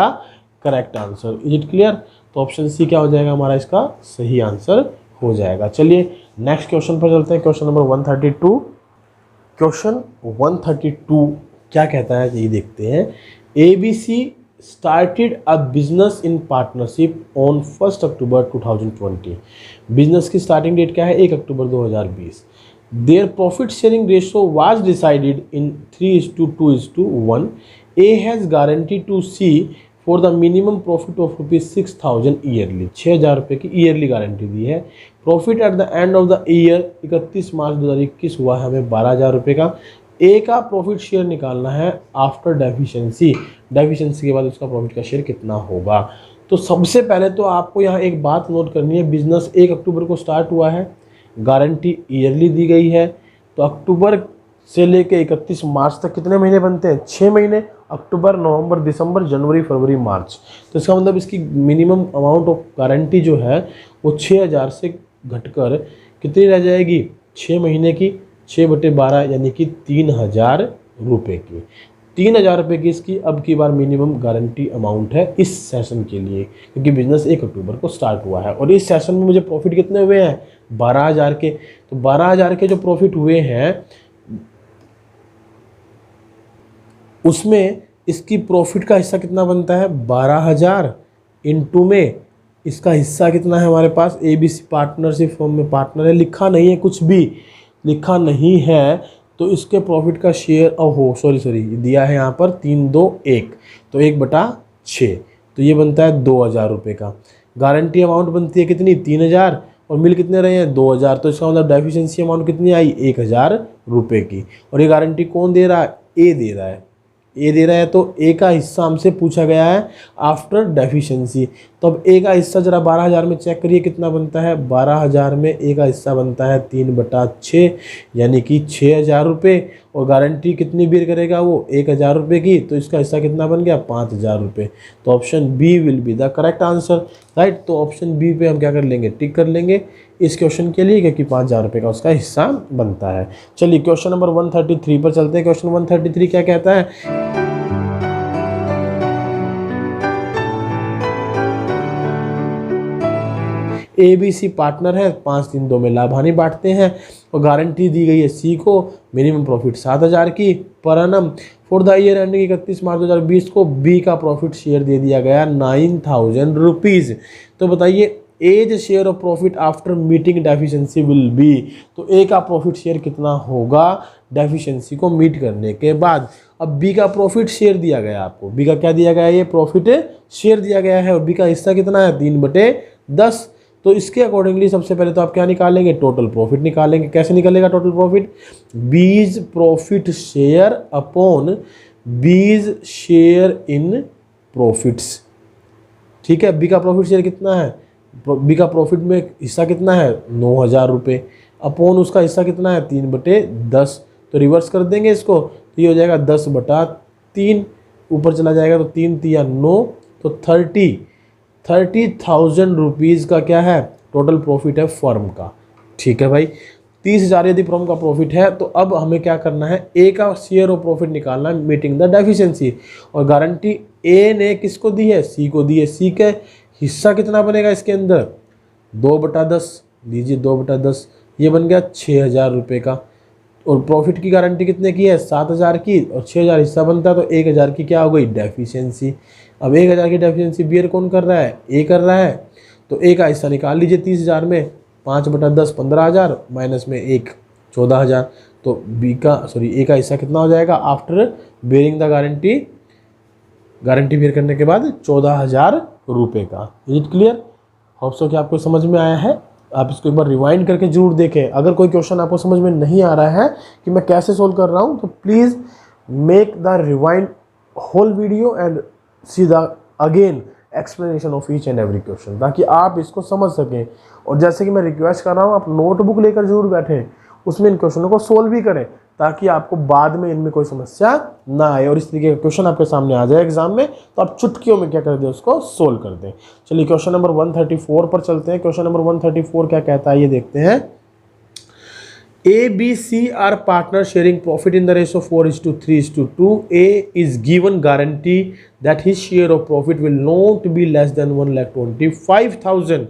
correct answer. Is it clear. तो ऑप्शन सी क्या हो जाएगा हमारा, इसका सही आंसर हो जाएगा। चलिए नेक्स्ट क्वेश्चन पर चलते हैं, क्वेश्चन नंबर 132। क्वेश्चन 132 क्या कहता है ये देखते हैं। ABC started a business in partnership on 1 October 2020। Business की स्टार्टिंग डेट क्या है, 1 अक्टूबर 2020। Their profit sharing ratio was decided in 3:2:1। A has guarantee to C for the minimum profit of ₹6,000 yearly. 6,000 रुपये की ईयरली गारंटी दी है। Profit at the end of the year 31 March 2021 हुआ है हमें 12,000 रुपये का। ए का प्रॉफिट शेयर निकालना है आफ्टर डेफिशिएंसी। डेफिशिएंसी के बाद उसका प्रॉफिट का शेयर कितना होगा। तो सबसे पहले तो आपको यहाँ एक बात नोट करनी है, बिजनेस 1 अक्टूबर को स्टार्ट हुआ है, गारंटी ईयरली दी गई है। तो अक्टूबर से लेके 31 मार्च तक कितने महीने बनते हैं, 6 महीने, अक्टूबर नवंबर दिसंबर जनवरी फरवरी मार्च। तो इसका मतलब इसकी मिनिमम अमाउंट ऑफ गारंटी जो है वो 6,000 से घटकर कितनी रह जाएगी, 6 महीने की 6/12 यानी कि 3,000 रुपये की। 3,000 रुपये की इसकी अब की बार मिनिमम गारंटी अमाउंट है इस सेशन के लिए, क्योंकि बिजनेस 1 अक्टूबर को स्टार्ट हुआ है। और इस सेशन में मुझे प्रॉफिट कितने हुए हैं, 12,000 के। तो 12,000 के जो प्रॉफिट हुए हैं उसमें इसकी प्रॉफिट का हिस्सा कितना बनता है, 12,000 इंटू में इसका हिस्सा कितना है हमारे पास, ABC पार्टनरशिप फॉर्म में पार्टनर है, लिखा नहीं है, कुछ भी लिखा नहीं है। तो इसके प्रॉफिट का शेयर सॉरी दिया है यहाँ पर 3-2-1, तो 1/6, तो ये बनता है 2,000 रुपये का। गारंटी अमाउंट बनती है कितनी, 3,000, और मिल कितने रहे हैं, 2,000। तो इसका मतलब डेफिशिएंसी अमाउंट कितनी आई, 1,000 रुपये की। और ये गारंटी कौन दे रहा है, ए दे रहा है, ए दे रहा है। तो ए का हिस्सा हमसे पूछा गया है आफ्टर डेफिशिएंसी। तो अब ए का हिस्सा जरा 12,000 में चेक करिए कितना बनता है। 12,000 में ए का हिस्सा बनता है 3/6 यानी कि 6,000 रुपये। और गारंटी कितनी बियर करेगा वो, 1,000 रुपये की। तो इसका हिस्सा कितना बन गया, 5,000 रुपये। तो option B will be the correct answer, right. तो ऑप्शन बी पे हम क्या कर लेंगे, टिक कर लेंगे इस क्वेश्चन के लिए, क्योंकि 5,000 रुपये का उसका हिस्सा बनता है। चलिए क्वेश्चन नंबर 133 पर चलते हैं। क्वेश्चन 133 क्या कहता है, ABC पार्टनर है, 5-3-2 में लाभ हानि बांटते हैं। और गारंटी दी गई है सी को मिनिमम प्रॉफिट 7,000 की per annum for the year ending 31 मार्च 2020 को। बी का प्रॉफिट शेयर दे दिया गया 9,000 रुपीज़। तो बताइए as share of profit after meeting deficiency will be. तो ए का प्रॉफिट शेयर कितना होगा डेफिशिएंसी को मीट करने के बाद। अब बी का प्रॉफिट शेयर दिया गया आपको, बी का क्या दिया गया है, ये प्रॉफिट शेयर दिया गया है। और बी का हिस्सा कितना है, 3/10। तो इसके अकॉर्डिंगली सबसे पहले तो आप क्या निकालेंगे, टोटल प्रॉफिट निकालेंगे। कैसे निकलेगा टोटल प्रॉफिट, बीज प्रॉफिट शेयर अपॉन बीज शेयर इन प्रॉफिट्स, ठीक है। बी का प्रॉफिट शेयर कितना है, बी का प्रॉफिट में हिस्सा कितना है, 9,000 रुपये। अपॉन उसका हिस्सा कितना है 3/10, तो रिवर्स कर देंगे इसको, तो ये हो जाएगा 10/3, ऊपर चला जाएगा तो 3 तिया 9, तो 30,000 रुपीज़ का क्या है टोटल प्रॉफिट है फर्म का। ठीक है भाई, 30,000 यदि फर्म का प्रॉफिट है तो अब हमें क्या करना है, ए का शेयर ऑफ प्रॉफिट निकालना है मीटिंग द डेफिशिएंसी, और गारंटी ए ने किसको दी है, सी को दी है। सी का हिस्सा कितना बनेगा इसके अंदर 2/10, लीजिए 2/10, ये बन गया 6,000 रुपये का। और प्रॉफिट की गारंटी कितने की है 7,000 की, और 6,000 हिस्सा बनता है तो 1,000 की क्या हो गई डेफिशिएंसी। अब 1,000 की डेफिशिएंसी बियर कौन कर रहा है, ए कर रहा है, तो ए का हिस्सा निकाल लीजिए 30,000 में, 5/10 15,000 माइनस में 1 14,000, तो बी का ए का हिस्सा कितना हो जाएगा after bearing the guarantee bear करने के बाद 14,000 रुपये का। Is it clear? Hope so कि आपको समझ में आया है। आप इसको एक बार रिवाइंड करके जरूर देखें। अगर कोई क्वेश्चन आपको समझ में नहीं आ रहा है कि मैं कैसे सोल्व कर रहा हूँ, तो please make the rewind whole video and see the again explanation of each and every question, ताकि आप इसको समझ सकें। और जैसे कि मैं रिक्वेस्ट कर रहा हूँ, आप नोटबुक लेकर जरूर बैठें, उसमें इन क्वेश्चनों को सोल्व भी करें, ताकि आपको बाद में इनमें कोई समस्या ना आए और इस तरीके का क्वेश्चन आपके सामने आ जाए एग्जाम में, तो आप चुटकियों में क्या कर दें, उसको सोल्व कर दें। चलिए क्वेश्चन नंबर 134 पर चलते हैं। क्वेश्चन नंबर 134 क्या कहता है ये देखते हैं। A, B, C are partners sharing profit in the ratio 4:3:2. A is given guarantee that his share of profit will not be less than 1,25,000.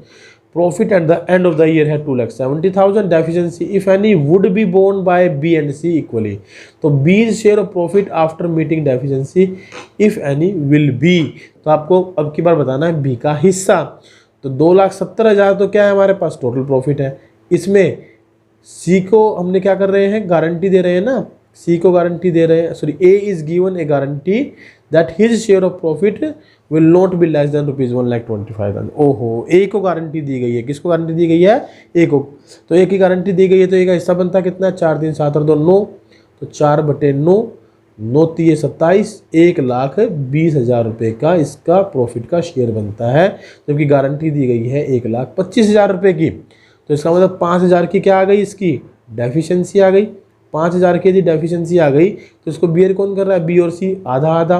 Profit at the end of the year है 2,70,000. Deficiency, if any, would be borne by B and C equally. तो B's share of profit after meeting deficiency, if any, will be. तो आपको अब की बार बताना है B का हिस्सा। तो 2,70,000 तो क्या है हमारे पास टोटल प्रॉफिट है। इसमें सी को हमने क्या कर रहे हैं, गारंटी दे रहे हैं ना, सी को गारंटी दे रहे हैं, sorry A is given A guarantee that his share of profit will not be less then ₹1,25,000। ओहो, ए को गारंटी दी गई है, किसको गारंटी दी गई है, ए को। तो ए की गारंटी दी गई है तो ए का हिस्सा बनता है कितना, 4 3 7 और 2 9, तो 4/9, 9 3 27, 1,20,000 रुपये का इसका प्रॉफिट का शेयर बनता है, जबकि गारंटी दी गई है 1,25,000 रुपये की। तो इसका मतलब 5,000 की क्या आ गई, इसकी डेफिशिएंसी आ गई। 5,000 की यदि डेफिशिएंसी आ गई तो इसको बियर कौन कर रहा है, बी और सी आधा आधा,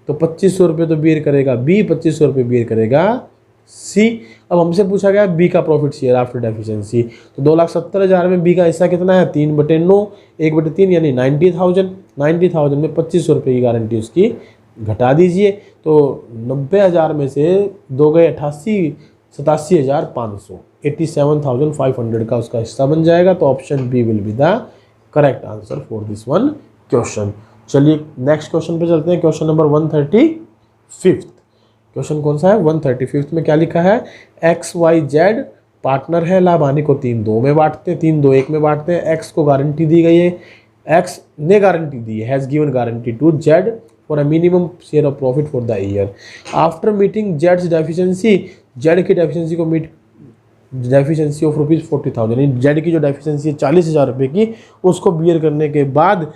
तो 2,500 रुपये तो बियर करेगा बी, 2,500 रुपये बियर करेगा सी। अब हमसे पूछा गया बी का प्रॉफिट शेयर आफ्टर डेफिशिएंसी, तो 2,70,000 में बी का हिस्सा कितना है 3/9, 1/3 यानी 90,000। 90,000 में 2,500 रुपये की गारंटी उसकी घटा दीजिए, तो 90,000 में से 2 गए 88, 87,500, 87,500 का उसका हिस्सा बन जाएगा। तो option B will be the correct answer for this one question. चलिए नेक्स्ट क्वेश्चन पे चलते हैं। Question number 135। क्वेश्चन कौन सा है, 135 में क्या लिखा है, XYZ पार्टनर है, लाभ हानि को 3-2 में बांटते हैं, 3-2-1 में बांटते हैं। एक्स को गारंटी दी गई है, एक्स ने गारंटी दी है, has given guarantee to Z for a minimum share of profit for the year. After meeting जेड्स डेफिशिएंसी, जेड की डेफिशिएंसी को मीट डेफिशिएंसी ऑफ ₹40,000, यानी जेड की जो डेफिशिएंसी है 40,000 रुपये की, उसको बियर करने के बाद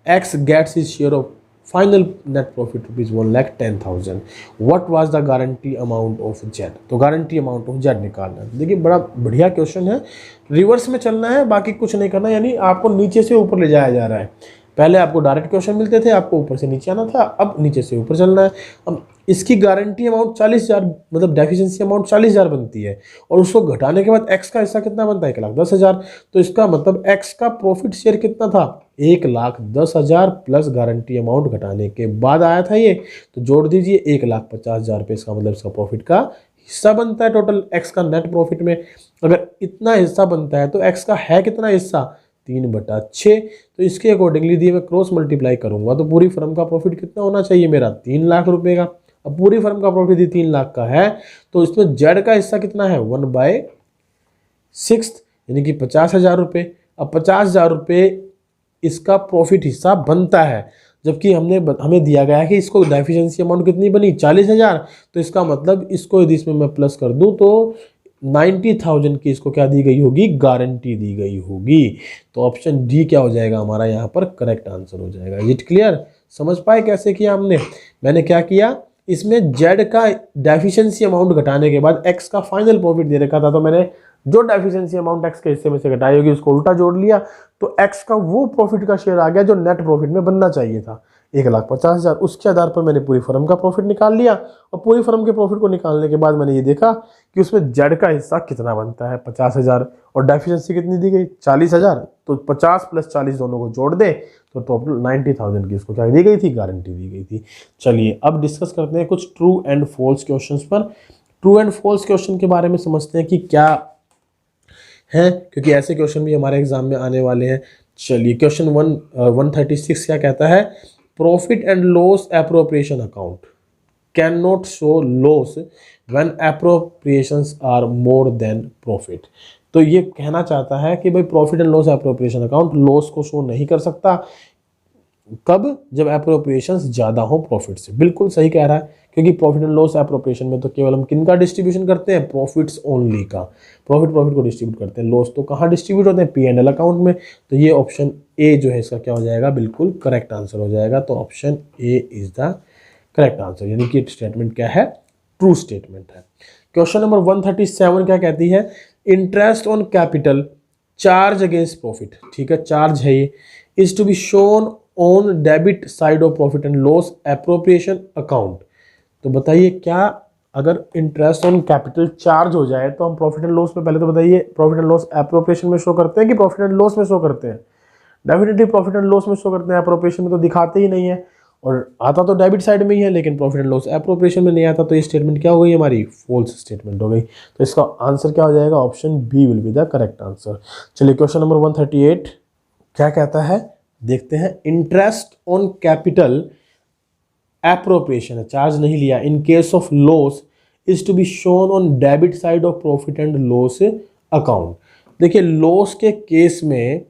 X gets his share of final net profit ₹1,10,000। What was the guarantee amount of Z, तो गारंटी अमाउंट ऑफ जेड निकालना है। देखिए बड़ा बढ़िया क्वेश्चन है, रिवर्स में चलना है, बाकी कुछ नहीं करना, यानी आपको नीचे से ऊपर ले जाया जा रहा है। पहले आपको डायरेक्ट क्वेश्चन मिलते थे, आपको ऊपर से नीचे आना था, अब नीचे से ऊपर चलना है। अब इसकी गारंटी अमाउंट 40,000, मतलब डेफिशिएंसी अमाउंट 40,000 बनती है, और उसको घटाने के बाद एक्स का हिस्सा कितना बनता है 1,10,000। तो इसका मतलब एक्स का प्रॉफिट शेयर कितना था 1,10,000 प्लस गारंटी अमाउंट घटाने के बाद आया था ये, तो जोड़ दीजिए 1,50,000 रुपये। इसका मतलब इसका प्रॉफिट का हिस्सा बनता है टोटल एक्स का नेट प्रॉफिट में। अगर इतना हिस्सा बनता है तो एक्स का है कितना हिस्सा 3/6। तो इसके अकॉर्डिंगली दिए मैं क्रॉस मल्टीप्लाई करूंगा तो पूरी फर्म का प्रॉफिट कितना होना चाहिए मेरा 3 लाख रुपए का। अब पूरी फर्म का प्रॉफिट 3 लाख का है, तो इसमें जेड का हिस्सा कितना है 1/6 यानी कि 50,000 रुपये। अब 50,000 रुपये इसका प्रॉफिट हिस्सा बनता है, जबकि हमें दिया गया है कि इसको डेफिशिएंसी अमाउंट कितनी बनी 40,000। तो इसका मतलब इसको यदि इसमें मैं प्लस कर दूं तो 90,000 की इसको क्या दी गई होगी, गारंटी दी गई होगी। तो ऑप्शन डी क्या हो जाएगा हमारा यहाँ पर करेक्ट आंसर हो जाएगा। It clear? समझ पाए कैसे किया हमने? मैंने क्या किया, इसमें जेड का डेफिशिएंसी अमाउंट घटाने के बाद एक्स का फाइनल प्रॉफिट दे रखा था, तो मैंने जो डेफिशिएंसी अमाउंट एक्स के हिस्से में से घटाई होगी उसको उल्टा जोड़ लिया, तो एक्स का वो प्रॉफिट का शेयर आ गया जो नेट प्रॉफिट में बनना चाहिए था 1,50,000। उसके आधार पर मैंने पूरी फर्म का प्रॉफिट निकाल लिया, और पूरी फर्म के प्रॉफिट को निकालने के बाद मैंने ये देखा कि उसमें जेड का हिस्सा कितना बनता है 50,000, और डेफिशिएंसी कितनी दी गई 40,000। तो 50 + 40 दोनों को जोड़ दे तो टोटल 90,000 की इसको क्या दी गई थी, गारंटी दी गई थी। चलिए अब डिस्कस करते हैं कुछ ट्रू एंड फॉल्स क्वेश्चंस पर। ट्रू एंड फॉल्स क्वेश्चन के बारे में समझते हैं कि क्या है, क्योंकि ऐसे क्वेश्चन भी हमारे एग्जाम में आने वाले हैं। चलिए क्वेश्चन 136 क्या कहता है, profit and loss appropriation account can not show loss when appropriations are more than profit. तो ये कहना चाहता है कि भाई profit and loss appropriation account loss को शो नहीं कर सकता, कब, जब एप्रोप्रिएशंस ज़्यादा हो प्रॉफिट से। बिल्कुल सही कह रहा है, क्योंकि प्रॉफिट एंड लॉस एप्रोप्रिएशन में तो केवल हम किनका डिस्ट्रीब्यूशन करते हैं, प्रॉफिट्स ओनली का, प्रॉफिट को डिस्ट्रीब्यूट करते हैं। लॉस तो कहाँ डिस्ट्रीब्यूट होते हैं, P&L अकाउंट में। तो ये ऑप्शन ए जो है इसका क्या हो जाएगा, बिल्कुल करेक्ट आंसर हो जाएगा। तो option A is the correct answer, यानी कि स्टेटमेंट क्या है, ट्रू स्टेटमेंट है। क्वेश्चन नंबर 137 क्या कहती है, interest on capital charge against profit, ठीक है, चार्ज है ये, is to be shown on debit side of profit and loss appropriation account. तो बताइए क्या अगर इंटरेस्ट ऑन कैपिटल चार्ज हो जाए तो हम प्रॉफिट एंड लॉस में, पहले तो बताइए प्रॉफिट एंड लॉस एप्रोप्रिएशन में शो करते हैं कि प्रॉफिट एंड लॉस में शो करते हैं, डेफिनेटली प्रॉफिट एंड लॉस में शो करते हैं, एप्रोप्रिएशन में तो दिखाते ही नहीं है, और आता तो डेबिट साइड में ही है लेकिन प्रॉफिट एंड लॉस एप्रोप्रिएशन में नहीं आता। तो ये स्टेटमेंट क्या हो गई हमारी, फॉल्स स्टेटमेंट हो गई। तो इसका आंसर क्या हो जाएगा, option B will be the correct answer. चलिए क्वेश्चन नंबर 138 क्या कहता है, देखते हैं। इंटरेस्ट ऑन कैपिटल एप्रोप्रिएशन है, चार्ज नहीं लिया, in case of loss is to be shown on debit side of profit and loss account. देखिए लॉस के केस में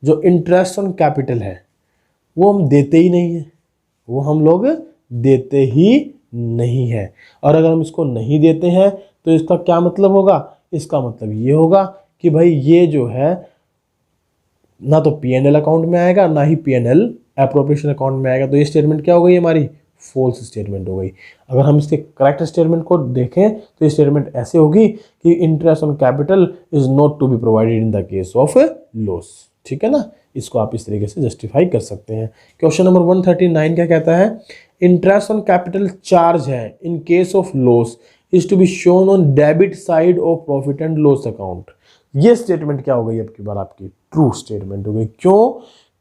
जो इंटरेस्ट ऑन कैपिटल है वो हम देते ही नहीं है, वो हम लोग देते ही नहीं है। और अगर हम इसको नहीं देते हैं तो इसका क्या मतलब होगा, इसका मतलब ये होगा कि भाई ये जो है ना तो P&L अकाउंट में आएगा ना ही P&L एप्रोप्रिएशन अकाउंट में आएगा। तो ये स्टेटमेंट क्या हो गई हमारी, फॉल्स स्टेटमेंट हो गई। अगर हम इसके करेक्ट स्टेटमेंट को देखें तो ये स्टेटमेंट ऐसे होगी कि interest on capital is not to be provided in the case of loss, ठीक है ना। इसको आप इस तरीके से जस्टिफाई कर सकते हैं। क्वेश्चन नंबर 139 क्या कहता है, इंटरेस्ट ऑन कैपिटल चार्ज है in case of loss is to be shown on debit side of profit and loss account. ये स्टेटमेंट क्या हो गई, अब की बार आपकी ट्रू स्टेटमेंट हो गई। क्यों,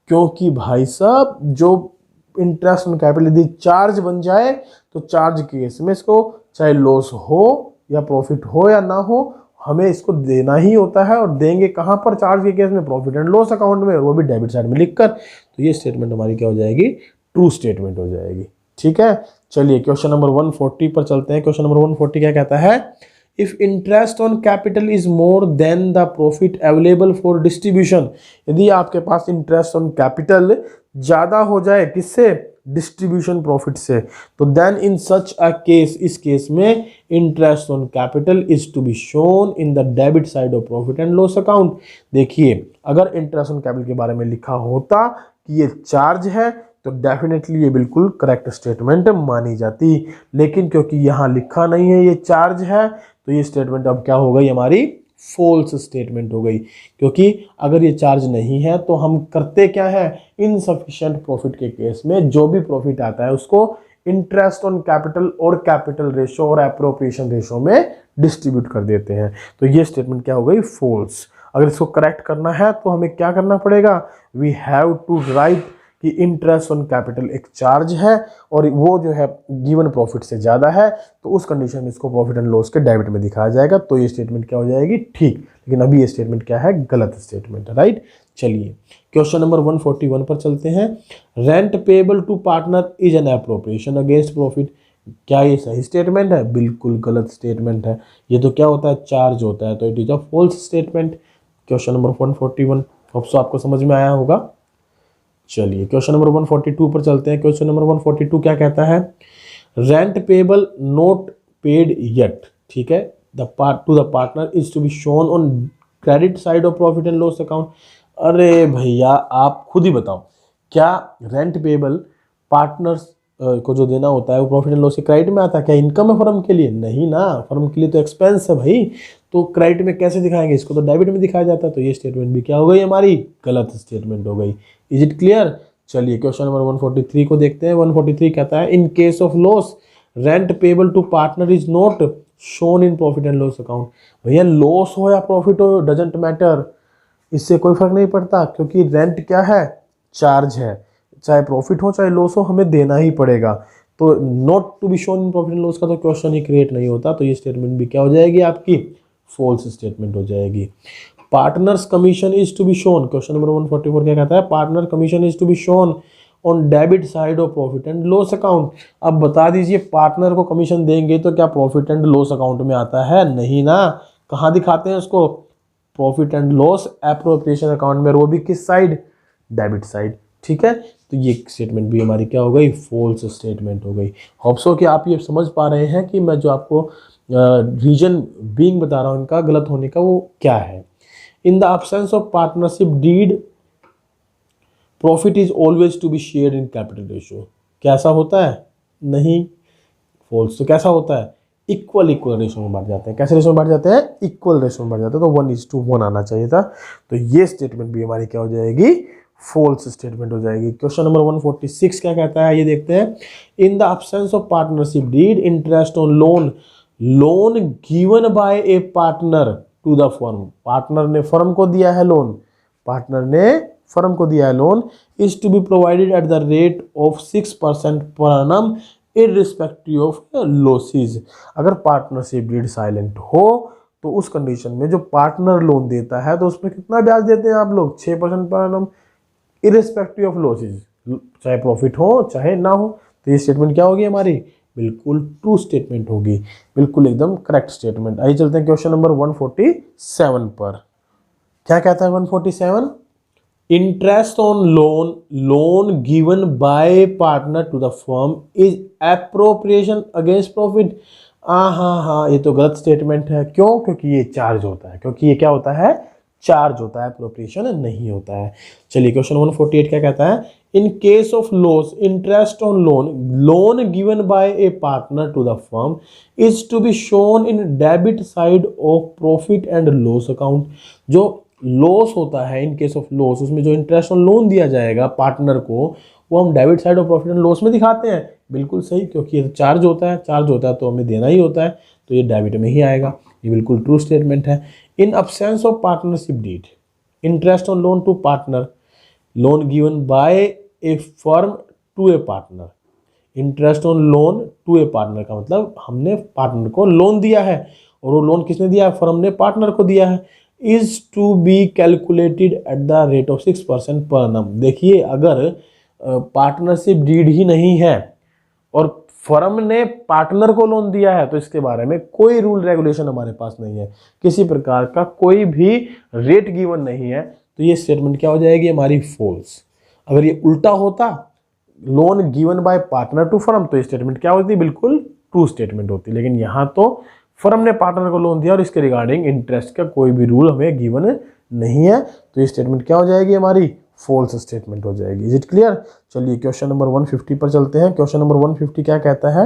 क्योंकि भाई साहब जो इंटरेस्ट ऑन कैपिटल यदि चार्ज बन जाए तो चार्ज केस में इसको चाहे लॉस हो या प्रॉफिट हो या ना हो हमें इसको देना ही होता है, और देंगे कहाँ पर, चार्ज के केस में प्रॉफिट एंड लॉस अकाउंट में, और वो भी डेबिट साइड में लिखकर। तो ये स्टेटमेंट हमारी क्या हो जाएगी, ट्रू स्टेटमेंट हो जाएगी, ठीक है। चलिए क्वेश्चन नंबर 140 पर चलते हैं। क्वेश्चन नंबर 140 क्या कहता है, if interest on capital is more than the profit available for distribution. यदि आपके पास इंटरेस्ट ऑन कैपिटल ज्यादा हो जाए किससे, डिस्ट्रीब्यूशन प्रॉफिट से, तो then in such a case, इस केस में interest on capital is to be shown in the debit side of profit and loss account. देखिए अगर इंटरेस्ट ऑन कैपिटल के बारे में लिखा होता कि ये चार्ज है तो डेफिनेटली ये बिल्कुल करेक्ट स्टेटमेंट मानी जाती, लेकिन क्योंकि यहाँ लिखा नहीं है ये चार्ज है तो ये स्टेटमेंट अब क्या हो गई हमारी, फॉल्स स्टेटमेंट हो गई। क्योंकि अगर ये चार्ज नहीं है तो हम करते क्या है, इनसफिशिएंट प्रॉफिट के केस में जो भी प्रॉफिट आता है उसको इंटरेस्ट ऑन कैपिटल और कैपिटल रेशो और एप्रोप्रिएशन रेशो में डिस्ट्रीब्यूट कर देते हैं। तो ये स्टेटमेंट क्या हो गई, फॉल्स। अगर इसको करेक्ट करना है तो हमें क्या करना पड़ेगा, वी हैव टू राइट कि इंटरेस्ट ऑन कैपिटल एक चार्ज है और वो जो है गिवन प्रॉफिट से ज़्यादा है, तो उस कंडीशन में इसको प्रॉफिट एंड लॉस के डेबिट में दिखाया जाएगा। तो ये स्टेटमेंट क्या हो जाएगी, ठीक। लेकिन अभी ये स्टेटमेंट क्या है, गलत स्टेटमेंट है, राइट। चलिए क्वेश्चन नंबर 141 पर चलते हैं। Rent payable to partner is an appropriation against profit. क्या ये सही स्टेटमेंट है, बिल्कुल गलत स्टेटमेंट है। ये तो क्या होता है, चार्ज होता है, तो it is a false statement. Question number 141 hope so आपको समझ में आया होगा। चलिए क्वेश्चन नंबर 142 पर चलते हैं। क्वेश्चन नंबर 142 क्या कहता है, rent payable not paid yet, ठीक है, the part to the partner is to be shown on credit side of profit and loss account. अरे भैया आप खुद ही बताओ, क्या रेंट पेबल पार्टनर्स को जो देना होता है वो प्रॉफिट एंड लॉस के क्रेडिट में आता है, क्या इनकम है फर्म के लिए, नहीं ना, फर्म के लिए तो एक्सपेंस है भाई। तो क्रेडिट में कैसे दिखाएंगे, इसको तो डेबिट में दिखाया जाता है, तो ये स्टेटमेंट भी क्या हो गई हमारी, गलत स्टेटमेंट हो गई। Is it clear? चलिए क्वेश्चन नंबर 143 को देखते हैं। 143 कहता है in case of loss rent payable to partner is not shown in profit and loss account. भैया लॉस हो या प्रॉफिट हो डजेंट मैटर, इससे कोई फर्क नहीं पड़ता, क्योंकि रेंट क्या है, चार्ज है, चाहे प्रॉफिट हो चाहे लॉस हो हमें देना ही पड़ेगा। तो not to be shown in profit and loss का तो क्वेश्चन ही क्रिएट नहीं होता, तो ये स्टेटमेंट भी क्या हो जाएगी आपकी, फॉल्स स्टेटमेंट हो जाएगी। Partners commission is to be shown, question number 144 क्या कहता है, partner commission is to be shown on debit side of profit and loss account. अब बता दीजिए पार्टनर को कमीशन देंगे तो क्या प्रॉफिट एंड लॉस अकाउंट में आता है, नहीं ना। कहाँ दिखाते हैं उसको, profit and loss appropriation account में, वो भी किस साइड, डेबिट साइड। ठीक है, तो ये स्टेटमेंट भी हमारी क्या हो गई, फॉल्स स्टेटमेंट हो गई। होप सो कि आप ये समझ पा रहे हैं कि मैं जो आपको रीजन बीइंग बता रहा हूँ इनका गलत होने का वो क्या है। In the absence of partnership deed profit is always to be shared in capital ratio. कैसा होता है, नहीं, फॉल्स। तो कैसा होता है, इक्वल रेशियो में बढ़ जाते हैं। कैसे रेशियो में बढ़ जाते हैं, इक्वल रेशियो में बढ़ जाते हैं, तो 1:1 आना चाहिए था। तो ये स्टेटमेंट भी हमारी क्या हो जाएगी, फॉल्स स्टेटमेंट हो जाएगी। क्वेश्चन नंबर 146 क्या कहता है, ये देखते हैं। In the absence of partnership deed interest on loan given by a partner to the firm, partner ने फर्म को दिया है लोन, पार्टनर ने फर्म को दिया है loan, is to be provided at the rate of 6% per annum irrespective of losses. अगर पार्टनरशिप डीड साइलेंट हो तो उस कंडीशन में जो पार्टनर लोन देता है तो उसमें कितना ब्याज देते हैं आप लोग, 6% per annum irrespective of losses, चाहे प्रॉफिट हो चाहे ना हो। तो ये स्टेटमेंट क्या होगी हमारी, बिल्कुल ट्रू स्टेटमेंट होगी, बिल्कुल एकदम करेक्ट स्टेटमेंट। आइए चलते हैं क्वेश्चन नंबर 147 पर। क्या कहता है 147, interest on loan given by partner to the firm is appropriation against profit. हाँ, ये तो गलत स्टेटमेंट है। क्यों, क्योंकि ये चार्ज होता है, क्योंकि ये क्या होता है, चार्ज होता है, एप्रोप्रिएशन नहीं होता है। चलिए क्वेश्चन 148 क्या कहता है, in case of loss interest on loan given by a partner to the firm is to be shown in debit side of profit and loss account. जो लॉस होता है, इन केस ऑफ लॉस, उसमें जो इंटरेस्ट ऑन लोन दिया जाएगा पार्टनर को, वो हम debit side of profit and loss में दिखाते हैं। बिल्कुल सही, क्योंकि ये चार्ज होता है तो हमें देना ही होता है, तो ये डेबिट में ही आएगा। ये बिल्कुल ट्रू स्टेटमेंट है। In absence of partnership deed interest on loan to partner, loan given by a firm to a partner, interest on loan to a partner का मतलब हमने पार्टनर को लोन दिया है, और वो लोन किसने दिया है, फर्म ने पार्टनर को दिया है। Is to be calculated at the rate of 6% per annum। देखिए अगर पार्टनरशिप डीड ही नहीं है और फर्म ने पार्टनर को लोन दिया है तो इसके बारे में कोई रूल रेगुलेशन हमारे पास नहीं है, किसी प्रकार का कोई भी रेट गिवन नहीं है, तो ये स्टेटमेंट क्या हो जाएगी हमारी, फॉल्स। अगर ये उल्टा होता, loan given by partner to firm, तो ये स्टेटमेंट क्या होती, बिल्कुल ट्रू स्टेटमेंट होती। लेकिन यहाँ तो फर्म ने पार्टनर को लोन दिया और इसके रिगार्डिंग इंटरेस्ट का कोई भी रूल हमें गिवन नहीं है, तो ये स्टेटमेंट क्या हो जाएगी हमारी, फॉल्स स्टेटमेंट हो जाएगी। Is it clear? चलिए क्वेश्चन नंबर 150 पर चलते हैं। क्वेश्चन नंबर 150 क्या कहता है,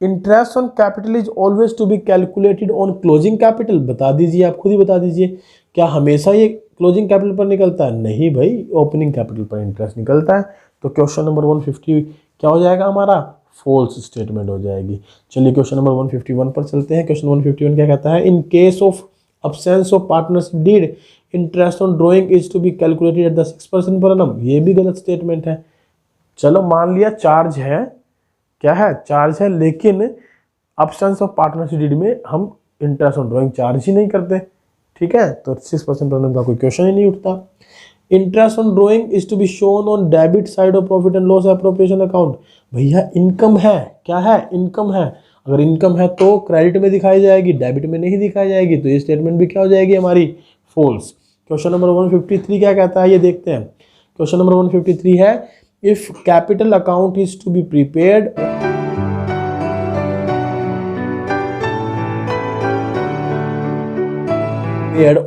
interest on capital is always to be calculated on closing capital. बता दीजिए, आप खुद ही बता दीजिए, क्या हमेशा ये क्लोजिंग कैपिटल पर निकलता है? नहीं भाई, ओपनिंग कैपिटल पर इंटरेस्ट निकलता है। तो क्वेश्चन नंबर 150 क्या हो जाएगा हमारा, फॉल्स स्टेटमेंट हो जाएगी। चलिए क्वेश्चन नंबर 151 पर चलते हैं। क्वेश्चन 151 क्या कहता है, in case of absence of partnership deed interest on drawing is to be calculated at the 6% per annum। ये भी गलत स्टेटमेंट है। चलो मान लिया चार्ज है, क्या है, चार्ज है, लेकिन absence ऑफ पार्टनरशिप डीड में हम इंटरेस्ट ऑन ड्रॉइंग चार्ज ही नहीं करते, ठीक है, तो 6% पर annum का कोई क्वेश्चन ही नहीं उठता। Interest on drawing is to be shown on debit side of profit and loss appropriation account. भैया इनकम है, क्या है, इनकम है। अगर इनकम है तो क्रेडिट में दिखाई जाएगी, डेबिट में नहीं दिखाई जाएगी, तो ये स्टेटमेंट भी क्या हो जाएगी हमारी, फॉल्स। क्वेश्चन नंबर 153 क्या कहता है, ये देखते हैं। क्वेश्चन नंबर 153 है, if capital account is to be prepaid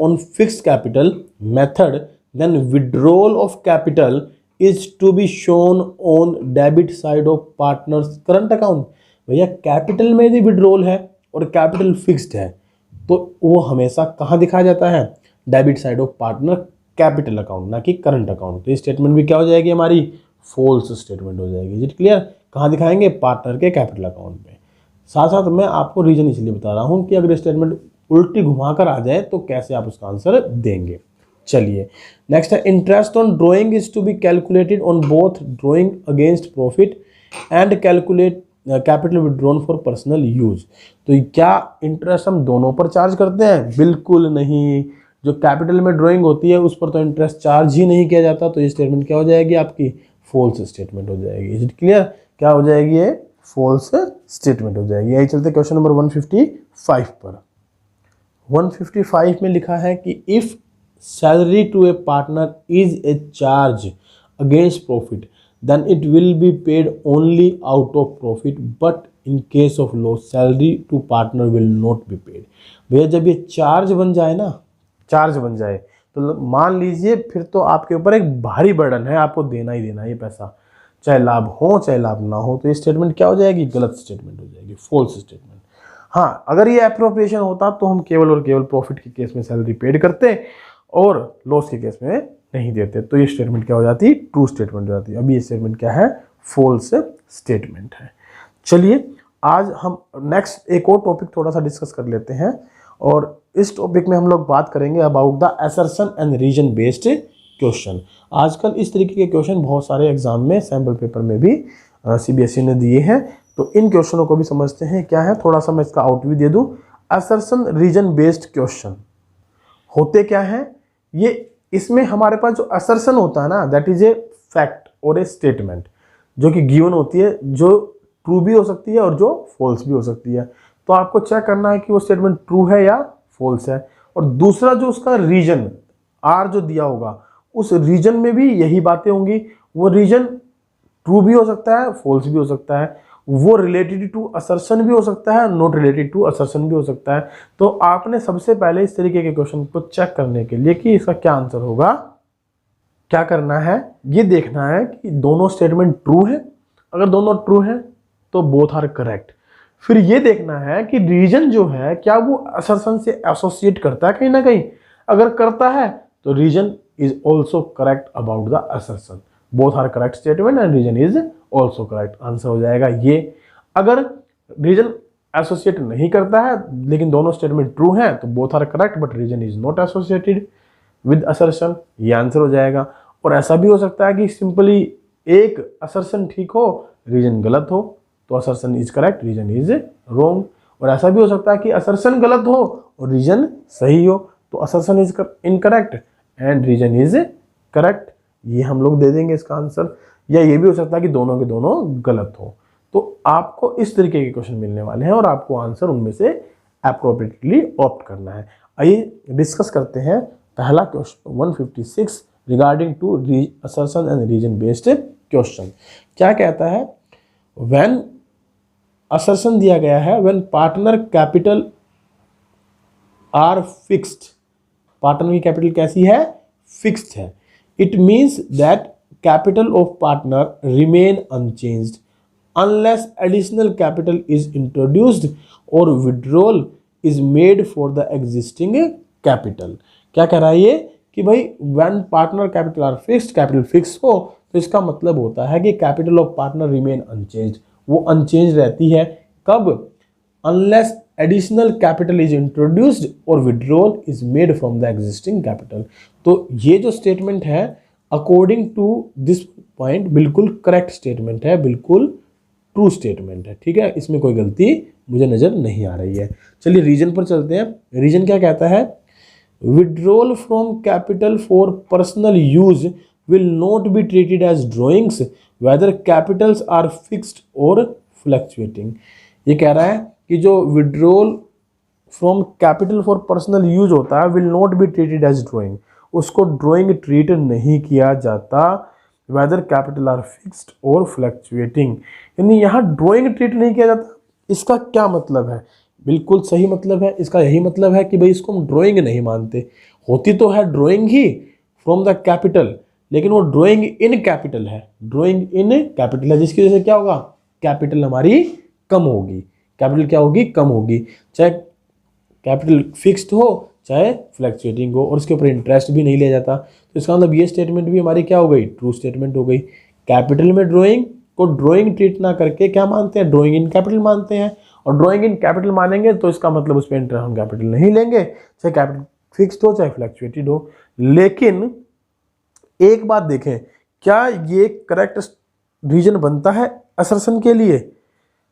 on fixed capital method, then withdrawal of capital is to be shown on debit side of partners current account। भैया कैपिटल में भी विड्रॉल है और कैपिटल फिक्स्ड है, तो वो हमेशा कहाँ दिखाया जाता है, debit side of partner capital account, ना कि करंट अकाउंट। तो ये स्टेटमेंट भी क्या हो जाएगी हमारी, फॉल्स स्टेटमेंट हो जाएगी। Is it clear? कहाँ दिखाएंगे, पार्टनर के कैपिटल अकाउंट पे। साथ साथ मैं आपको रीजन इसलिए बता रहा हूँ कि अगर स्टेटमेंट उल्टी घुमाकर आ जाए तो कैसे आप उसका आंसर देंगे। चलिए नेक्स्ट है, interest on drawing is to be calculated on both drawing against profit and calculate capital withdrawn for personal use. तो क्या इंटरेस्ट हम दोनों पर चार्ज करते हैं? बिल्कुल नहीं। जो कैपिटल में ड्राइंग होती है उस पर तो इंटरेस्ट चार्ज ही नहीं किया जाता। तो ये स्टेटमेंट क्या हो जाएगी आपकी, फॉल्स स्टेटमेंट हो जाएगी। Is it clear? क्या हो जाएगी ये, फॉल्स स्टेटमेंट हो जाएगी। यही चलते क्वेश्चन नंबर 155 पर। 155 में लिखा है कि if salary to a partner is a charge against profit then it will be paid only out of profit, but in case of loss salary to partner will not be paid। भैया जब ये चार्ज बन जाए ना, चार्ज बन जाए तो मान लीजिए फिर तो आपके ऊपर एक भारी बर्डन है, आपको देना ही देना ये पैसा, चाहे लाभ हो चाहे लाभ ना हो। तो ये स्टेटमेंट क्या हो जाएगी, गलत स्टेटमेंट हो जाएगी, फॉल्स स्टेटमेंट। हाँ, अगर ये अप्रोप्रिएशन होता तो हम केवल और केवल प्रॉफिट के केस में सैलरी पेड करते और लॉस के केस में नहीं देते, तो ये स्टेटमेंट क्या हो जाती, ट्रू स्टेटमेंट हो जाती। अभी ये स्टेटमेंट क्या है, फॉल्स स्टेटमेंट है। चलिए आज हम नेक्स्ट एक और टॉपिक थोड़ा सा डिस्कस कर लेते हैं, और इस टॉपिक में हम लोग बात करेंगे about the assertion and reason based question. आजकल इस तरीके के क्वेश्चन बहुत सारे एग्जाम में सैम्पल पेपर में भी CBSE ने दिए हैं, तो इन क्वेश्चनों को भी समझते हैं क्या है। थोड़ा सा मैं इसका आउट भी दे दूं। असर्शन रीजन बेस्ड क्वेश्चन होते क्या है, ये इसमें हमारे पास जो असर्शन होता है ना, दैट इज ए फैक्ट और ए स्टेटमेंट जो कि गिवन होती है, जो ट्रू भी हो सकती है और जो फॉल्स भी हो सकती है। तो आपको चेक करना है कि वो स्टेटमेंट ट्रू है या फॉल्स है। और दूसरा जो उसका रीजन आर जो दिया होगा, उस रीजन में भी यही बातें होंगी। वो रीजन ट्रू भी हो सकता है, फॉल्स भी हो सकता है, वो रिलेटेड टू असर्शन भी हो सकता है, नॉट रिलेटेड टू असर्शन भी हो सकता है। तो आपने सबसे पहले इस तरीके के क्वेश्चन को चेक करने के लिए कि इसका क्या आंसर होगा, क्या करना है, ये देखना है कि दोनों स्टेटमेंट ट्रू है। अगर दोनों ट्रू है तो बोथ आर करेक्ट। फिर ये देखना है कि रीजन जो है क्या वो असर्शन से एसोसिएट करता है कहीं ना कहीं। अगर करता है तो reason is also correct about the assertion. Both are correct statement and reason is also correct. Answer हो जाएगा ये। अगर रीजन एसोसिएट नहीं करता है लेकिन दोनों स्टेटमेंट ट्रू हैं तो both are correct but reason is not associated with assertion, ये आंसर हो जाएगा। और ऐसा भी हो सकता है कि सिंपली एक असर्शन ठीक हो, रीजन गलत हो, तो assertion is correct, reason is wrong. और ऐसा भी हो सकता है कि असर्शन गलत हो और रीजन सही हो, तो assertion is incorrect and reason is correct. ये हम लोग दे देंगे इसका आंसर। या ये भी हो सकता है कि दोनों के दोनों गलत हो। तो आपको इस तरीके के क्वेश्चन मिलने वाले हैं और आपको आंसर उनमें से अप्रोप्रिएटली ऑप्ट करना है। आइए डिस्कस करते हैं पहला question 156 regarding to assertion and reason based question. क्या कहता है, व्हेन असर्शन दिया गया है, when partner capital are fixed, partner की कैपिटल कैसी है, फिक्स्ड है। It means that capital of partner remain unchanged unless additional capital is introduced or withdrawal is made for the existing capital। क्या कह रहा है ये कि भाई when partner capital are fixed, capital fixed हो तो इसका मतलब होता है कि capital of partner remain unchanged, वो unchanged रहती है। कब? unless additional capital is introduced or withdrawal is made from the existing capital। तो ये जो स्टेटमेंट है अकॉर्डिंग टू दिस पॉइंट बिल्कुल करेक्ट स्टेटमेंट है, बिल्कुल ट्रू स्टेटमेंट है। ठीक है, इसमें कोई गलती मुझे नजर नहीं आ रही है। चलिए रीजन पर चलते हैं। रीजन क्या कहता है, withdrawal from capital for personal use will not be treated as drawings whether capitals are fixed और फ्लक्चुएटिंग। ये कह रहा है कि जो withdrawal from capital for personal use होता है will not be treated as drawing, उसको ड्राइंग ट्रीट नहीं किया जाता वेदर कैपिटल आर फिक्स्ड और फ्लक्चुएटिंग। यानी यहाँ ड्राइंग ट्रीट नहीं किया जाता। इसका क्या मतलब है? बिल्कुल सही मतलब है। इसका यही मतलब है कि भाई इसको हम ड्राइंग नहीं मानते। होती तो है drawing he from the capital, लेकिन वो ड्राइंग इन कैपिटल है, ड्राइंग इन कैपिटल है, जिसकी वजह से क्या होगा, कैपिटल हमारी कम होगी। कैपिटल क्या होगी, कम होगी। चाहे कैपिटल फिक्स्ड हो चाहे फ्लैक्चुएटिंग हो, और उसके ऊपर इंटरेस्ट भी नहीं लिया जाता। तो इसका मतलब ये स्टेटमेंट भी हमारी क्या हो गई, ट्रू स्टेटमेंट हो गई। कैपिटल में ड्राइंग को ड्राइंग ट्रीट ना करके क्या मानते हैं, ड्राइंग इन कैपिटल मानते हैं, और ड्राइंग इन कैपिटल मानेंगे तो इसका मतलब उस पर इंटरेस्ट हम कैपिटल नहीं लेंगे, चाहे कैपिटल फिक्स्ड हो चाहे फ्लैक्चुएटेड हो। लेकिन एक बात देखें, क्या ये करेक्ट रीजन बनता है असर्शन के लिए?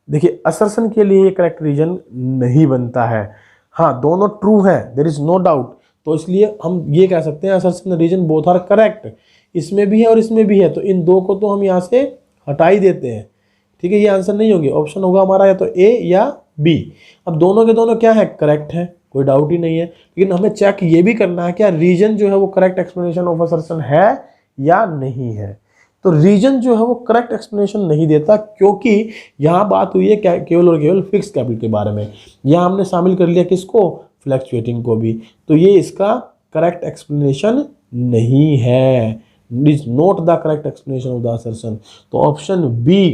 देखिए असर्शन के लिए ये करेक्ट रीजन नहीं बनता है। हाँ, दोनों ट्रू है, देयर इज नो डाउट, तो इसलिए हम ये कह सकते हैं assertion reason both are correct, इसमें भी है और इसमें भी है, तो इन दो को तो हम यहाँ से हटा ही देते हैं। ठीक है, ये आंसर नहीं होंगे, ऑप्शन होगा हमारा या तो ए या बी। अब दोनों के दोनों क्या है, करेक्ट है, कोई डाउट ही नहीं है। लेकिन हमें चेक ये भी करना है क्या रीजन जो है वो करेक्ट एक्सप्लेनेशन ऑफ असर्शन है या नहीं है। तो रीजन जो है वो करेक्ट एक्सप्लेनेशन नहीं देता, क्योंकि यहाँ बात हुई है केवल और केवल फिक्स कैपिटल के बारे में। यहाँ हमने शामिल कर लिया किसको, फ्लैक्चुएटिंग को भी, तो ये इसका करेक्ट एक्सप्लेनेशन नहीं है, is not the correct explanation of the assertion. तो ऑप्शन बी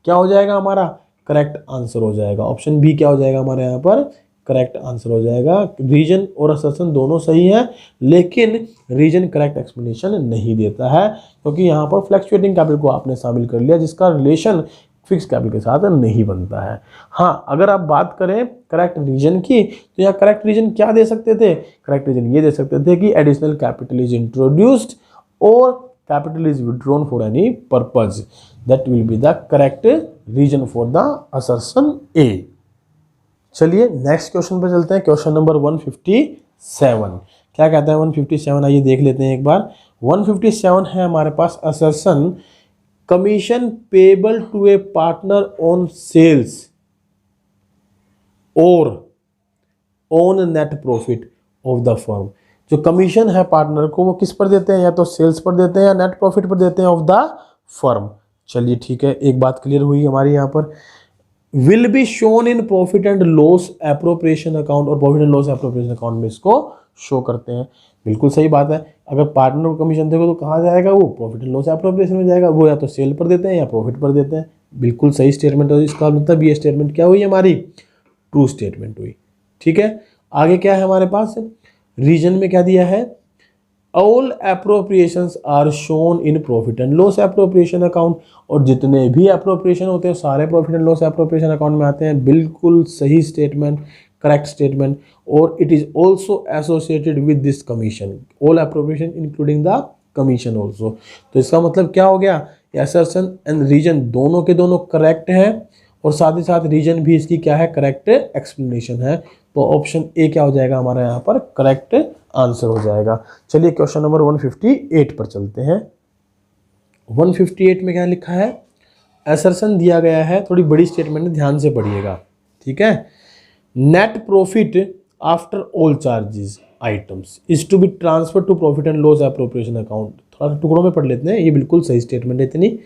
क्या हो जाएगा हमारा, करेक्ट आंसर हो जाएगा। ऑप्शन बी क्या हो जाएगा हमारे यहाँ पर, करेक्ट आंसर हो जाएगा। रीजन और असर्शन दोनों सही है, लेकिन रीजन करेक्ट एक्सप्लेनेशन नहीं देता है, क्योंकि यहाँ पर फ्लैक्चुएटिंग कैपिटल को आपने शामिल कर लिया, जिसका रिलेशन फिक्स कैपिटल के साथ नहीं बनता है। हाँ, अगर आप बात करें करेक्ट रीजन की, तो यहाँ करेक्ट रीजन क्या दे सकते थे, करेक्ट रीजन ये दे सकते थे कि एडिशनल कैपिटल इज इंट्रोड्यूस्ड और capital is withdrawn for any purpose, that will be the correct reason for the assertion A. चलिए नेक्स्ट क्वेश्चन पर चलते हैं, क्वेश्चन नंबर 157। क्या कहता है 157, आइए देख लेते हैं एक बार। 157 है हमारे पास, assertion commission payable to a partner on sales और on net profit of the firm. जो कमीशन है पार्टनर को वो किस पर देते हैं, या तो सेल्स पर देते हैं या नेट प्रॉफिट पर देते हैं ऑफ द फर्म। चलिए ठीक है, एक बात क्लियर हुई हमारी यहाँ पर। Will be shown in profit and loss appropriation account, और profit and loss appropriation account में इसको शो करते हैं। बिल्कुल सही बात है, अगर पार्टनर को कमीशन देगा तो कहाँ जाएगा वो, प्रॉफिट एंड लॉस एप्रोप्रिएशन में जाएगा। वो या तो सेल पर देते हैं या प्रॉफिट पर देते हैं। बिल्कुल सही स्टेटमेंट है, इसका मतलब ये स्टेटमेंट क्या हुई हमारी, ट्रू स्टेटमेंट हुई। ठीक है, आगे क्या है हमारे पास, रीजन में क्या दिया है, all appropriations are shown in profit and loss appropriation account, और जितने भी एप्रोप्रिएशन होते हैं सारे profit and loss appropriation account में आते हैं। बिल्कुल सही स्टेटमेंट, करेक्ट स्टेटमेंट। और it is also associated with this commission, all appropriation including the commission also. तो इसका मतलब क्या हो गया, असर्शन एंड रीजन दोनों के दोनों करेक्ट हैं, और साथ ही साथ रीजन भी इसकी क्या है, करेक्ट एक्सप्लेनेशन है। तो ऑप्शन ए क्या हो जाएगा हमारा यहाँ पर, करेक्ट आंसर हो जाएगा। चलिए क्वेश्चन नंबर 158 पर चलते हैं। 158 में क्या लिखा है, असर्शन दिया गया है, थोड़ी बड़ी स्टेटमेंट है, ध्यान से पढ़िएगा। ठीक है, net profit after all charges items is to be transfer to profit and loss appropriation account. थोड़ा सा टुकड़ों में पढ़ लेते हैं, ये बिल्कुल सही स्टेटमेंट है इतनी।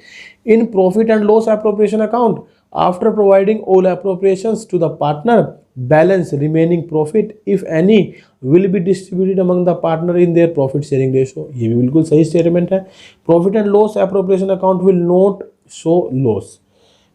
In profit and loss appropriation account after providing all appropriations to the partner, balance remaining profit if any will be distributed among the partner in their profit sharing ratio. ये भी बिल्कुल सही स्टेटमेंट है। Profit and loss appropriation account will not show loss,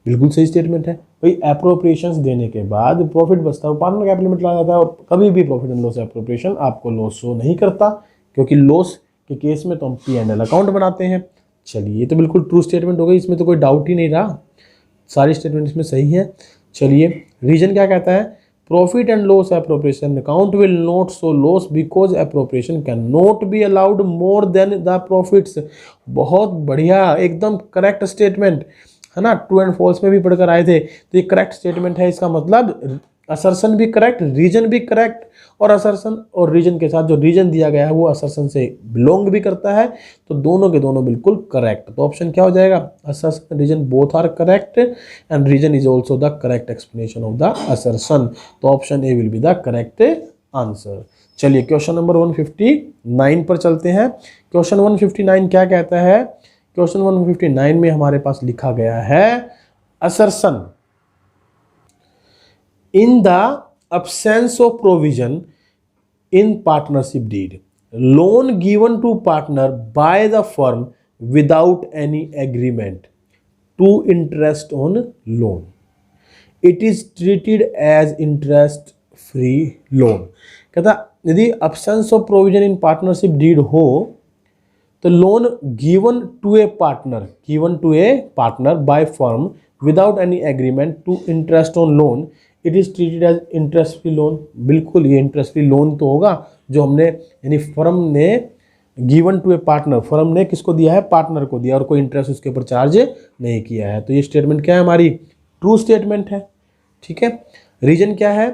बिल्कुल सही स्टेटमेंट है। भाई एप्रोप्रिएशंस देने के बाद प्रॉफिट बचता है, पार्टनर कैपिटल में चला जाता है, और कभी भी प्रॉफिट एंड लॉस एप्रोप्रिएशन आपको लॉस शो नहीं करता, क्योंकि लॉस के केस में तो हम P&L अकाउंट बनाते हैं। चलिए ये तो बिल्कुल ट्रू स्टेटमेंट हो गई, इसमें तो कोई डाउट ही नहीं रहा, सारी स्टेटमेंट इसमें सही है। चलिए रीजन क्या कहता है, profit and loss appropriation account will not show loss because appropriation can not be allowed more than the profits. बहुत बढ़िया, एकदम करेक्ट स्टेटमेंट है ना, ट्रू एंड फॉल्स में भी पढ़कर आए थे, तो ये करेक्ट स्टेटमेंट है। इसका मतलब असर्शन भी करेक्ट, रीजन भी करेक्ट, और असर्शन और रीजन के साथ जो रीजन दिया गया है वो असर्शन से बिलोंग भी करता है, तो दोनों के दोनों बिल्कुल करेक्ट। तो ऑप्शन क्या हो जाएगा, assertion reason both are correct and reason is also the correct explanation of the assertion. तो option A will be the correct answer. चलिए क्वेश्चन नंबर 159 पर चलते हैं। क्वेश्चन 159 क्या कहता है, क्वेश्चन 159 में हमारे पास लिखा गया है, assertion in the absence of provision in partnership deed, loan given to partner by the firm without any agreement to interest on loan, it is treated as interest free loan. कहता यदि absence of provision in partnership deed हो तो loan given to a partner by firm without any agreement to interest on loan it is treated as interest free loan. बिल्कुल ये इंटरेस्ट फ्री लोन तो होगा जो हमने यानी फर्म ने given to a partner, firm ने किसको दिया है, पार्टनर को दिया और कोई इंटरेस्ट उसके ऊपर चार्ज नहीं किया है। तो ये स्टेटमेंट क्या है हमारी, ट्रू स्टेटमेंट है। ठीक है, रीजन क्या है,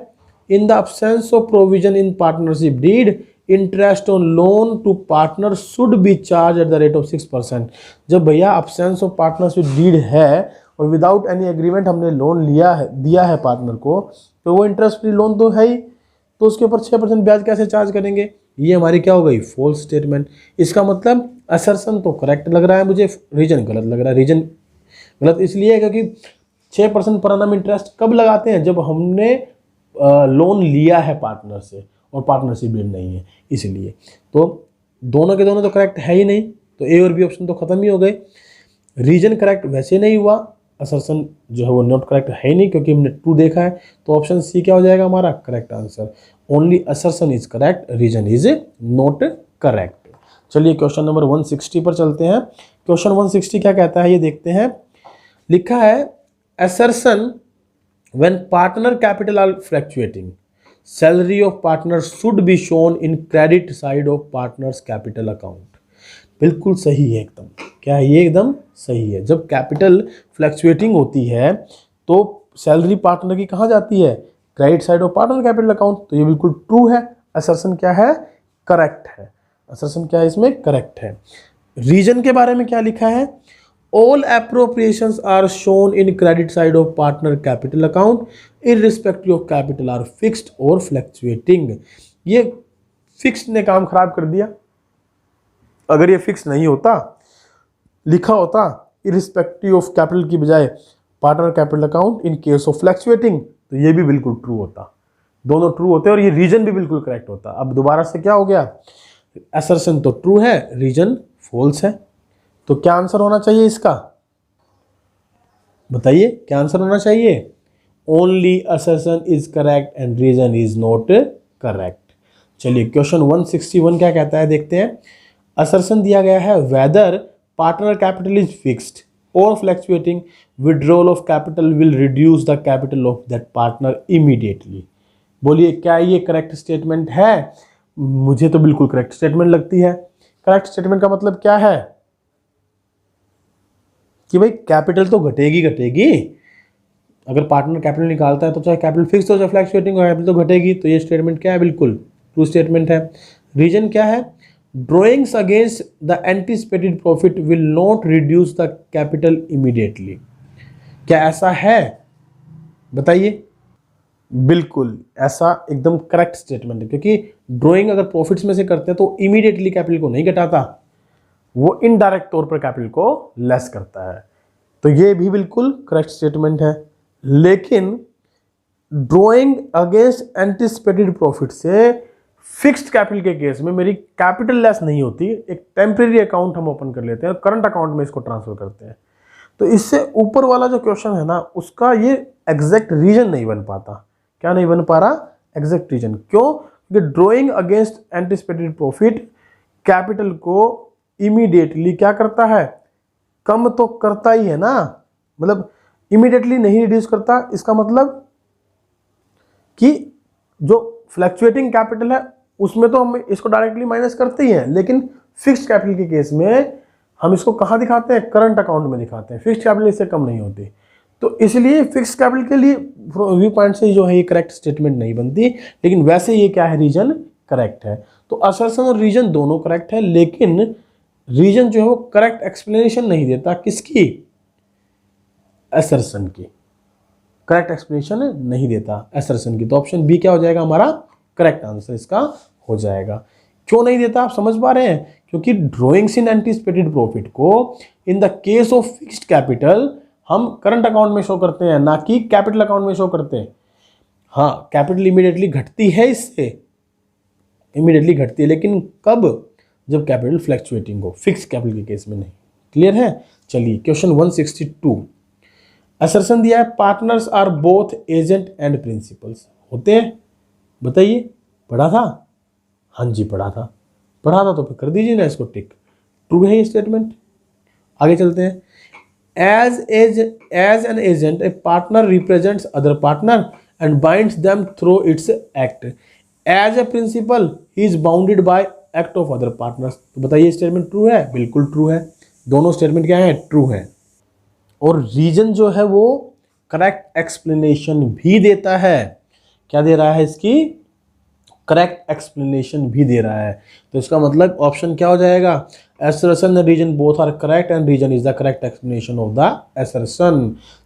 in the absence of provision in partnership deed interest on loan to partner should be charge at the rate of 6%। जब भैया अब्सेंस ऑफ पार्टनरशिप डीड है और विदाउट एनी एग्रीमेंट हमने लोन दिया है पार्टनर को, तो वो इंटरेस्ट फ्री लोन तो है ही, तो उसके ऊपर 6% ब्याज कैसे चार्ज करेंगे। ये हमारी क्या हो गई, फॉल्स स्टेटमेंट। इसका मतलब असर्शन तो करेक्ट लग रहा है मुझे, रीजन गलत लग रहा है। रीजन गलत इसलिए है क्योंकि 6% पर एनम इंटरेस्ट कब लगाते हैं, जब हमने लोन लिया है पार्टनर से और पार्टनरशिप डीड नहीं है, इसलिए। तो दोनों के दोनों तो करेक्ट है ही नहीं, तो ए और बी ऑप्शन तो खत्म ही हो गए। रीजन करेक्ट वैसे नहीं हुआ, असर्शन जो है वो नॉट करेक्ट है ही नहीं क्योंकि हमने ट्रू देखा है। तो ऑप्शन सी क्या हो जाएगा हमारा correct answer. Only assertion is correct, reason is not correct. चलिए क्वेश्चन नंबर 160 पर चलते हैं। क्वेश्चन 160 क्या कहता है ये देखते हैं। लिखा है assertion when partner capital are fluctuating salary of partner should B shown in credit side of partners capital account. बिल्कुल सही है एकदम, क्या है ये एकदम सही है। जब कैपिटल फ्लक्चुएटिंग होती है तो सैलरी पार्टनर की कहाँ जाती है, credit side of partner capital account. तो ये बिल्कुल ट्रू है, असर्शन क्या है करेक्ट है, असर्शन क्या है इसमें करेक्ट है। रीजन के बारे में क्या लिखा है, all appropriations are shown in credit side of partner capital account irrespective of capital are fixed और फ्लक्चुएटिंग। ये फिक्स्ड ने काम खराब कर दिया, अगर ये फिक्स नहीं होता, लिखा होता इररिस्पेक्टिव ऑफ कैपिटल की बजाय partner capital account in case of fluctuating, तो ये भी बिल्कुल ट्रू होता, दोनों ट्रू होते और ये रीजन भी बिल्कुल करेक्ट होता। अब दोबारा से क्या हो गया, असर्शन तो ट्रू है, रीजन फॉल्स है। तो क्या आंसर होना चाहिए इसका, बताइए क्या आंसर होना चाहिए। Only assertion is correct and reason is not correct. चलिए क्वेश्चन 161 क्या कहता है देखते हैं। असर्शन दिया गया है whether partner capital is fixed और fluctuating withdrawal of capital will reduce the capital of that partner immediately. बोलिए क्या ये करेक्ट स्टेटमेंट है, मुझे तो बिल्कुल करेक्ट स्टेटमेंट लगती है। करेक्ट स्टेटमेंट का मतलब क्या है कि भाई कैपिटल तो घटेगी, अगर पार्टनर कैपिटल निकालता है तो चाहे कैपिटल फिक्स हो चाहे फ्लक्चुएटिंग हो, कैपिटल तो घटेगी। तो ये स्टेटमेंट क्या है, बिल्कुल ट्रू स्टेटमेंट है। रीजन क्या है, drawings against the anticipated profit will not reduce the capital immediately. क्या ऐसा है, बताइए। बिल्कुल ऐसा एकदम करेक्ट स्टेटमेंट है, क्योंकि ड्रॉइंग अगर प्रॉफिट्स में से करते हैं तो इमीडिएटली कैपिटल को नहीं घटाता, वो इनडायरेक्ट तौर पर कैपिटल को लेस करता है। तो ये भी बिल्कुल करेक्ट स्टेटमेंट है। लेकिन ड्रॉइंग अगेंस्ट एंटिसिपेटेड प्रॉफिट से फिक्स्ड कैपिटल के केस में मेरी कैपिटल लेस नहीं होती, एक टेम्परेरी अकाउंट हम ओपन कर लेते हैं, करंट अकाउंट में इसको ट्रांसफर करते हैं। तो इससे ऊपर वाला जो क्वेश्चन है ना, उसका ये एग्जैक्ट रीजन नहीं बन पाता। क्या नहीं बन पा रहा, एग्जैक्ट रीजन। क्यों, क्योंकि drawing against anticipated profit capital को इमीडिएटली क्या करता है, कम तो करता ही है ना, मतलब इमीडिएटली नहीं रिड्यूस करता। इसका मतलब कि जो फ्लक्चुएटिंग कैपिटल है उसमें तो हम इसको डायरेक्टली माइनस करते ही हैं, लेकिन फिक्स्ड कैपिटल के केस में हम इसको कहाँ दिखाते हैं, करंट अकाउंट में दिखाते हैं। फिक्स्ड कैपिटल इससे कम नहीं होती, तो इसलिए फिक्स्ड कैपिटल के लिए व्यू पॉइंट से जो है ये करेक्ट स्टेटमेंट नहीं बनती। लेकिन वैसे ये क्या है, रीजन करेक्ट है। तो असर्शन और रीजन दोनों करेक्ट है, लेकिन रीजन जो है वो करेक्ट एक्सप्लेनेशन नहीं देता, किसकी, असर्शन की, करेक्ट एक्सप्लेनेशन नहीं देता असर्शन की। तो ऑप्शन बी क्या हो जाएगा हमारा करेक्ट आंसर इसका हो जाएगा। क्यों नहीं देता, आप समझ पा रहे हैं, क्योंकि ड्रॉइंग्स इन एंटिसिपेटेड प्रॉफिट को इन the case of fixed capital हम करंट अकाउंट में शो करते हैं, ना कि कैपिटल अकाउंट में शो करते हैं। हाँ, कैपिटल इमीडिएटली घटती है, इससे इमीडिएटली घटती है, लेकिन कब, जब कैपिटल फ्लक्चुएटिंग हो, फिक्स कैपिटल के केस में नहीं। क्लियर है। चलिए क्वेश्चन 162 असर्शन दिया है partners are both agent and principals. होते हैं, बताइए, पढ़ा था? हाँ जी पढ़ा था। पढ़ा था तो फिर कर दीजिए ना इसको टिक, ट्रू है ये स्टेटमेंट। आगे चलते हैं। As an agent a partner represents other partner and binds them through its act. As a principal he is bounded by act of other partners. तो बताइए स्टेटमेंट ट्रू है? बिल्कुल ट्रू है। दोनों स्टेटमेंट क्या है? ट्रू है। और रीजन जो है वो करेक्ट एक्सप्लेनेशन भी देता है। क्या दे रहा है? इसकी करेक्ट एक्सप्लेनेशन भी दे रहा है। तो इसका मतलब ऑप्शन क्या हो जाएगा? assertion and reason both are correct and reason is the correct explanation of the assertion।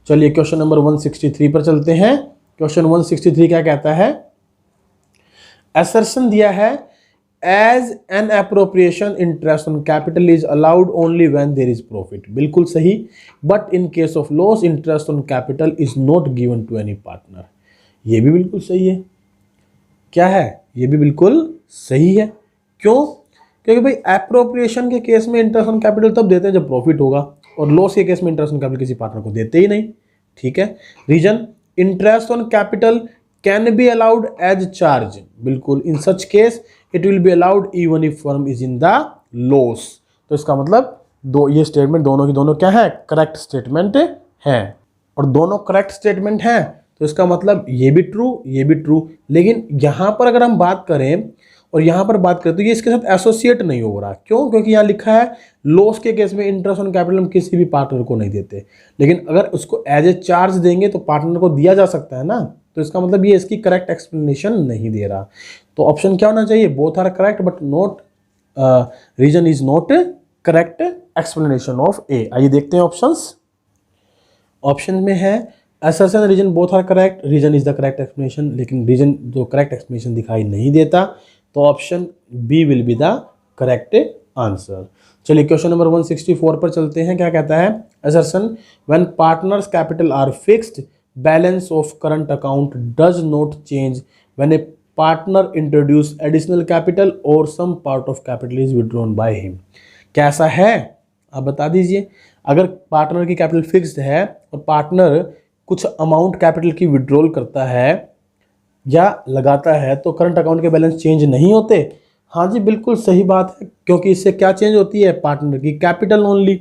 चलिए क्वेश्चन नंबर 163 पर चलते हैं। क्वेश्चन 163 क्या कहता है? assertion दिया है as an appropriation interest on capital is allowed only when there is profit। बिल्कुल सही। but in case of loss interest on capital is not given to any partner। ये भी बिल्कुल सही है। क्या है? ये भी बिल्कुल सही है। क्यों? क्योंकि भाई एप्रोप्रिएशन के केस में इंटरेस्ट ऑन कैपिटल तब देते हैं जब प्रॉफिट होगा, और लॉस के केस में इंटरेस्ट ऑन कैपिटल किसी पार्टनर को देते ही नहीं। ठीक है। Reason interest on capital can be allowed as charge. बिल्कुल, in such case it will be allowed even if firm is in the loss. तो इसका मतलब ये स्टेटमेंट दोनों की दोनों क्या है? करेक्ट स्टेटमेंट है। और दोनों करेक्ट स्टेटमेंट हैं तो इसका मतलब ये भी ट्रू, ये भी ट्रू। लेकिन यहां पर अगर हम बात करें और यहाँ पर बात करें तो ये इसके साथ एसोसिएट नहीं हो रहा। क्यों? क्योंकि यहाँ लिखा है लॉस के केस में इंटरेस्ट ऑन कैपिटल हम किसी भी पार्टनर को नहीं देते, लेकिन अगर उसको एज ए चार्ज देंगे तो पार्टनर को दिया जा सकता है ना। तो इसका मतलब ये इसकी करेक्ट एक्सप्लेनेशन नहीं दे रहा। तो ऑप्शन क्या होना चाहिए? Both are correct but not, reason is not correct explanation of A. आइए देखते हैं ऑप्शंस। ऑप्शन में है assertion and reason both are correct, reason is the correct explanation, लेकिन रीजन जो करेक्ट एक्सप्लेनेशन दिखाई नहीं देता, तो option B will be the correct answer. चलिए क्वेश्चन नंबर 164 पर चलते हैं। क्या कहता है? assertion when partners capital are fixed, balance of current account does not change when a partner introduce additional capital or some part of capital is withdrawn by him। कैसा है आप बता दीजिए। अगर पार्टनर की कैपिटल फिक्स्ड है और पार्टनर कुछ अमाउंट कैपिटल की विड्रॉल करता है या लगाता है तो करंट अकाउंट के बैलेंस चेंज नहीं होते। हाँ जी बिल्कुल सही बात है, क्योंकि इससे क्या चेंज होती है? पार्टनर की कैपिटल ओनली।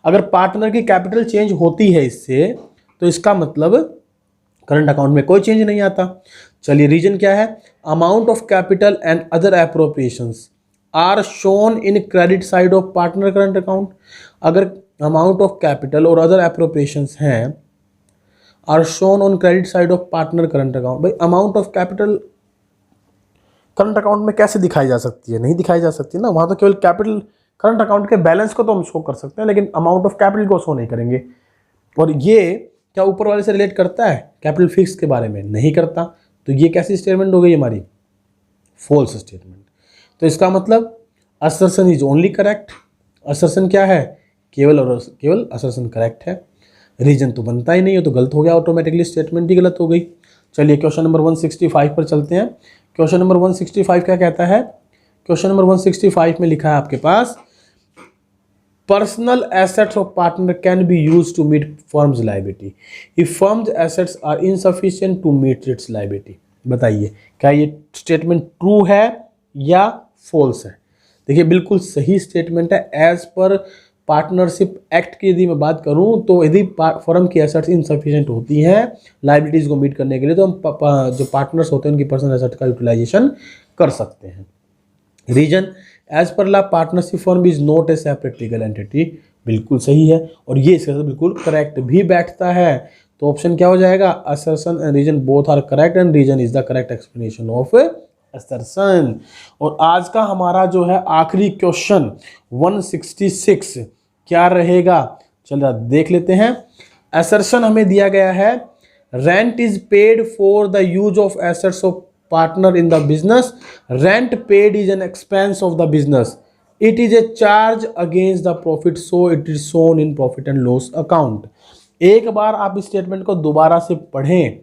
अगर पार्टनर की कैपिटल चेंज होती है इससे, तो इसका मतलब करंट अकाउंट में कोई चेंज नहीं आता। चलिए रीजन क्या है? Amount of capital and other appropriations are shown in credit side of partner current account. अगर अमाउंट ऑफ कैपिटल और अदर एप्रोप्रिएशंस हैं are shown on credit side of partner current account, भाई amount of capital current account में कैसे दिखाई जा सकती है? नहीं दिखाई जा सकती ना। वहां तो केवल कैपिटल करंट अकाउंट के बैलेंस को तो हम शो कर सकते हैं, लेकिन अमाउंट ऑफ कैपिटल को शो नहीं करेंगे। और ये क्या ऊपर वाले से रिलेट करता है कैपिटल फिक्स के बारे में? नहीं करता। तो ये कैसी स्टेटमेंट हो गई हमारी? False statement. तो इसका मतलब assertion is only correct. Assertion क्या है? केवल और केवल असर्शन करेक्ट है। रीजन तो बनता ही नहीं है, तो गलत हो गया, ऑटोमेटिकली स्टेटमेंट ही गलत हो गई। चलिए क्वेश्चन नंबर 165 पर चलते हैं। क्वेश्चन नंबर 165 क्या कहता है? क्वेश्चन नंबर 165 में लिखा है आपके पास personal assets of partner can be use to meet firm's liability if firm's assets are insufficient to meet its liability. बताइए क्या ये स्टेटमेंट ट्रू है या फॉल्स है? देखिए बिल्कुल सही स्टेटमेंट है। एज पर पार्टनरशिप एक्ट की यदि मैं बात करूं तो यदि फर्म की एसेट्स इनसफिशिएंट होती हैं लायबिलिटीज़ को मीट करने के लिए, तो हम जो पार्टनर्स होते हैं उनकी पर्सनल एसेट का यूटिलाइजेशन कर सकते हैं। Reason as per law partnership firm is not a separate legal entity. बिल्कुल सही है, और ये इसके साथ बिल्कुल करेक्ट भी बैठता है। तो ऑप्शन क्या हो जाएगा? Assertion and reason both are correct and reason is the correct explanation of assertion. और आज का हमारा जो है आखिरी क्वेश्चन 166 क्या रहेगा? चलिए देख लेते हैं। असर्शन हमें दिया गया है rent is paid for the use of assets of partner in the business. Rent paid is an expense of the business. It is a charge against the profit, so it is shown in profit and loss account. एक बार आप इस स्टेटमेंट को दोबारा से पढ़ें,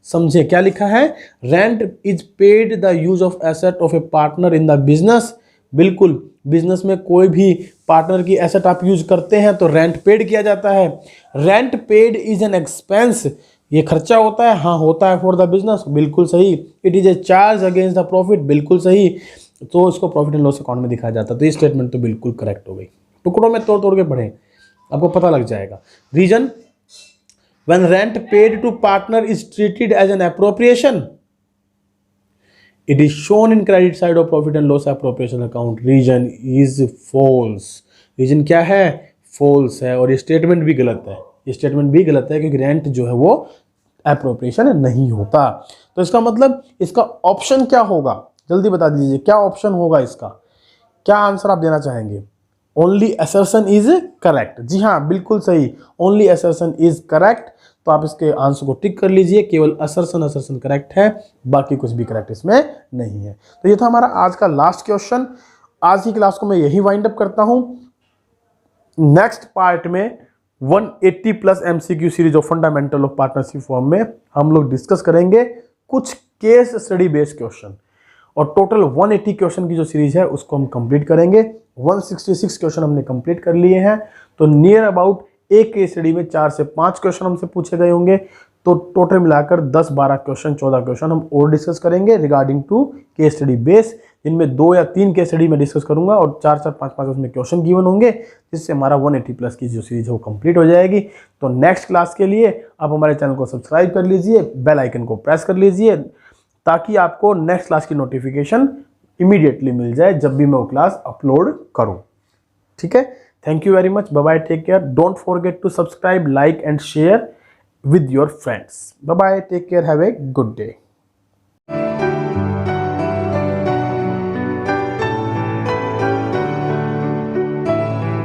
समझे क्या लिखा है। Rent is paid the use of asset of A partner in the business. बिल्कुल, बिजनेस में कोई भी पार्टनर की एसेट आप यूज करते हैं तो रेंट पेड किया जाता है। Rent paid is an expense ये खर्चा होता है, हाँ होता है फॉर द बिजनेस, बिल्कुल सही। It is a charge against the profit, बिल्कुल सही। तो इसको प्रॉफिट एंड लॉस अकाउंट में दिखाया जाता है। तो ये स्टेटमेंट तो बिल्कुल करेक्ट हो गई। टुकड़ों में तोड़ तोड़ के पढ़ें, आपको पता लग जाएगा। Reason, when rent paid to partner is treated as an appropriation, it is shown in credit side of profit and loss appropriation account. Reason is false. Reason क्या है? फॉल्स है। और ये स्टेटमेंट भी गलत है, ये स्टेटमेंट भी गलत है, क्योंकि रेंट जो है वो एप्रोप्रिएशन नहीं होता। तो इसका मतलब इसका ऑप्शन क्या होगा, जल्दी बता दीजिए क्या ऑप्शन होगा इसका, क्या आंसर आप देना चाहेंगे? Only assertion is correct. जी हाँ, बिल्कुल सही, ओनली असर्शन इज करेक्ट। तो आप इसके आंसर को टिक कर लीजिए, केवल असर्शन करेक्ट है, बाकी कुछ भी करेक्ट इसमें नहीं है। तो ये था हमारा आज का लास्ट क्वेश्चन। आज की क्लास को मैं यही वाइंड अप करता हूं। नेक्स्ट पार्ट में 180 plus MCQ series of fundamental of partnership form में हम लोग डिस्कस करेंगे कुछ केस स्टडी बेस्ड क्वेश्चन, और टोटल 180 क्वेश्चन की जो सीरीज है उसको हम कंप्लीट करेंगे। 166 क्वेश्चन हमने कंप्लीट कर लिए हैं। तो नियर अबाउट एक केस स्टडी में 4 से 5 क्वेश्चन हमसे पूछे गए होंगे। तो टोटल मिलाकर 10-12 क्वेश्चन, 14 क्वेश्चन हम और डिस्कस करेंगे regarding to case study base, जिनमें 2 या 3 केस स्टडी में डिस्कस करूंगा और 4-4, 5-5 उसमें क्वेश्चन गिवन होंगे, जिससे हमारा 180 प्लस की जो सीरीज है वो कंप्लीट हो जाएगी। तो नेक्स्ट क्लास के लिए आप हमारे चैनल को सब्सक्राइब कर लीजिए, बेल आइकन को प्रेस कर लीजिए, ताकि आपको नेक्स्ट क्लास की नोटिफिकेशन इमीडिएटली मिल जाए जब भी मैं वो क्लास अपलोड करूं। ठीक है, thank you very much, bye bye, take care, don't forget to subscribe, like and share with your friends. Bye bye, take care, have a good day.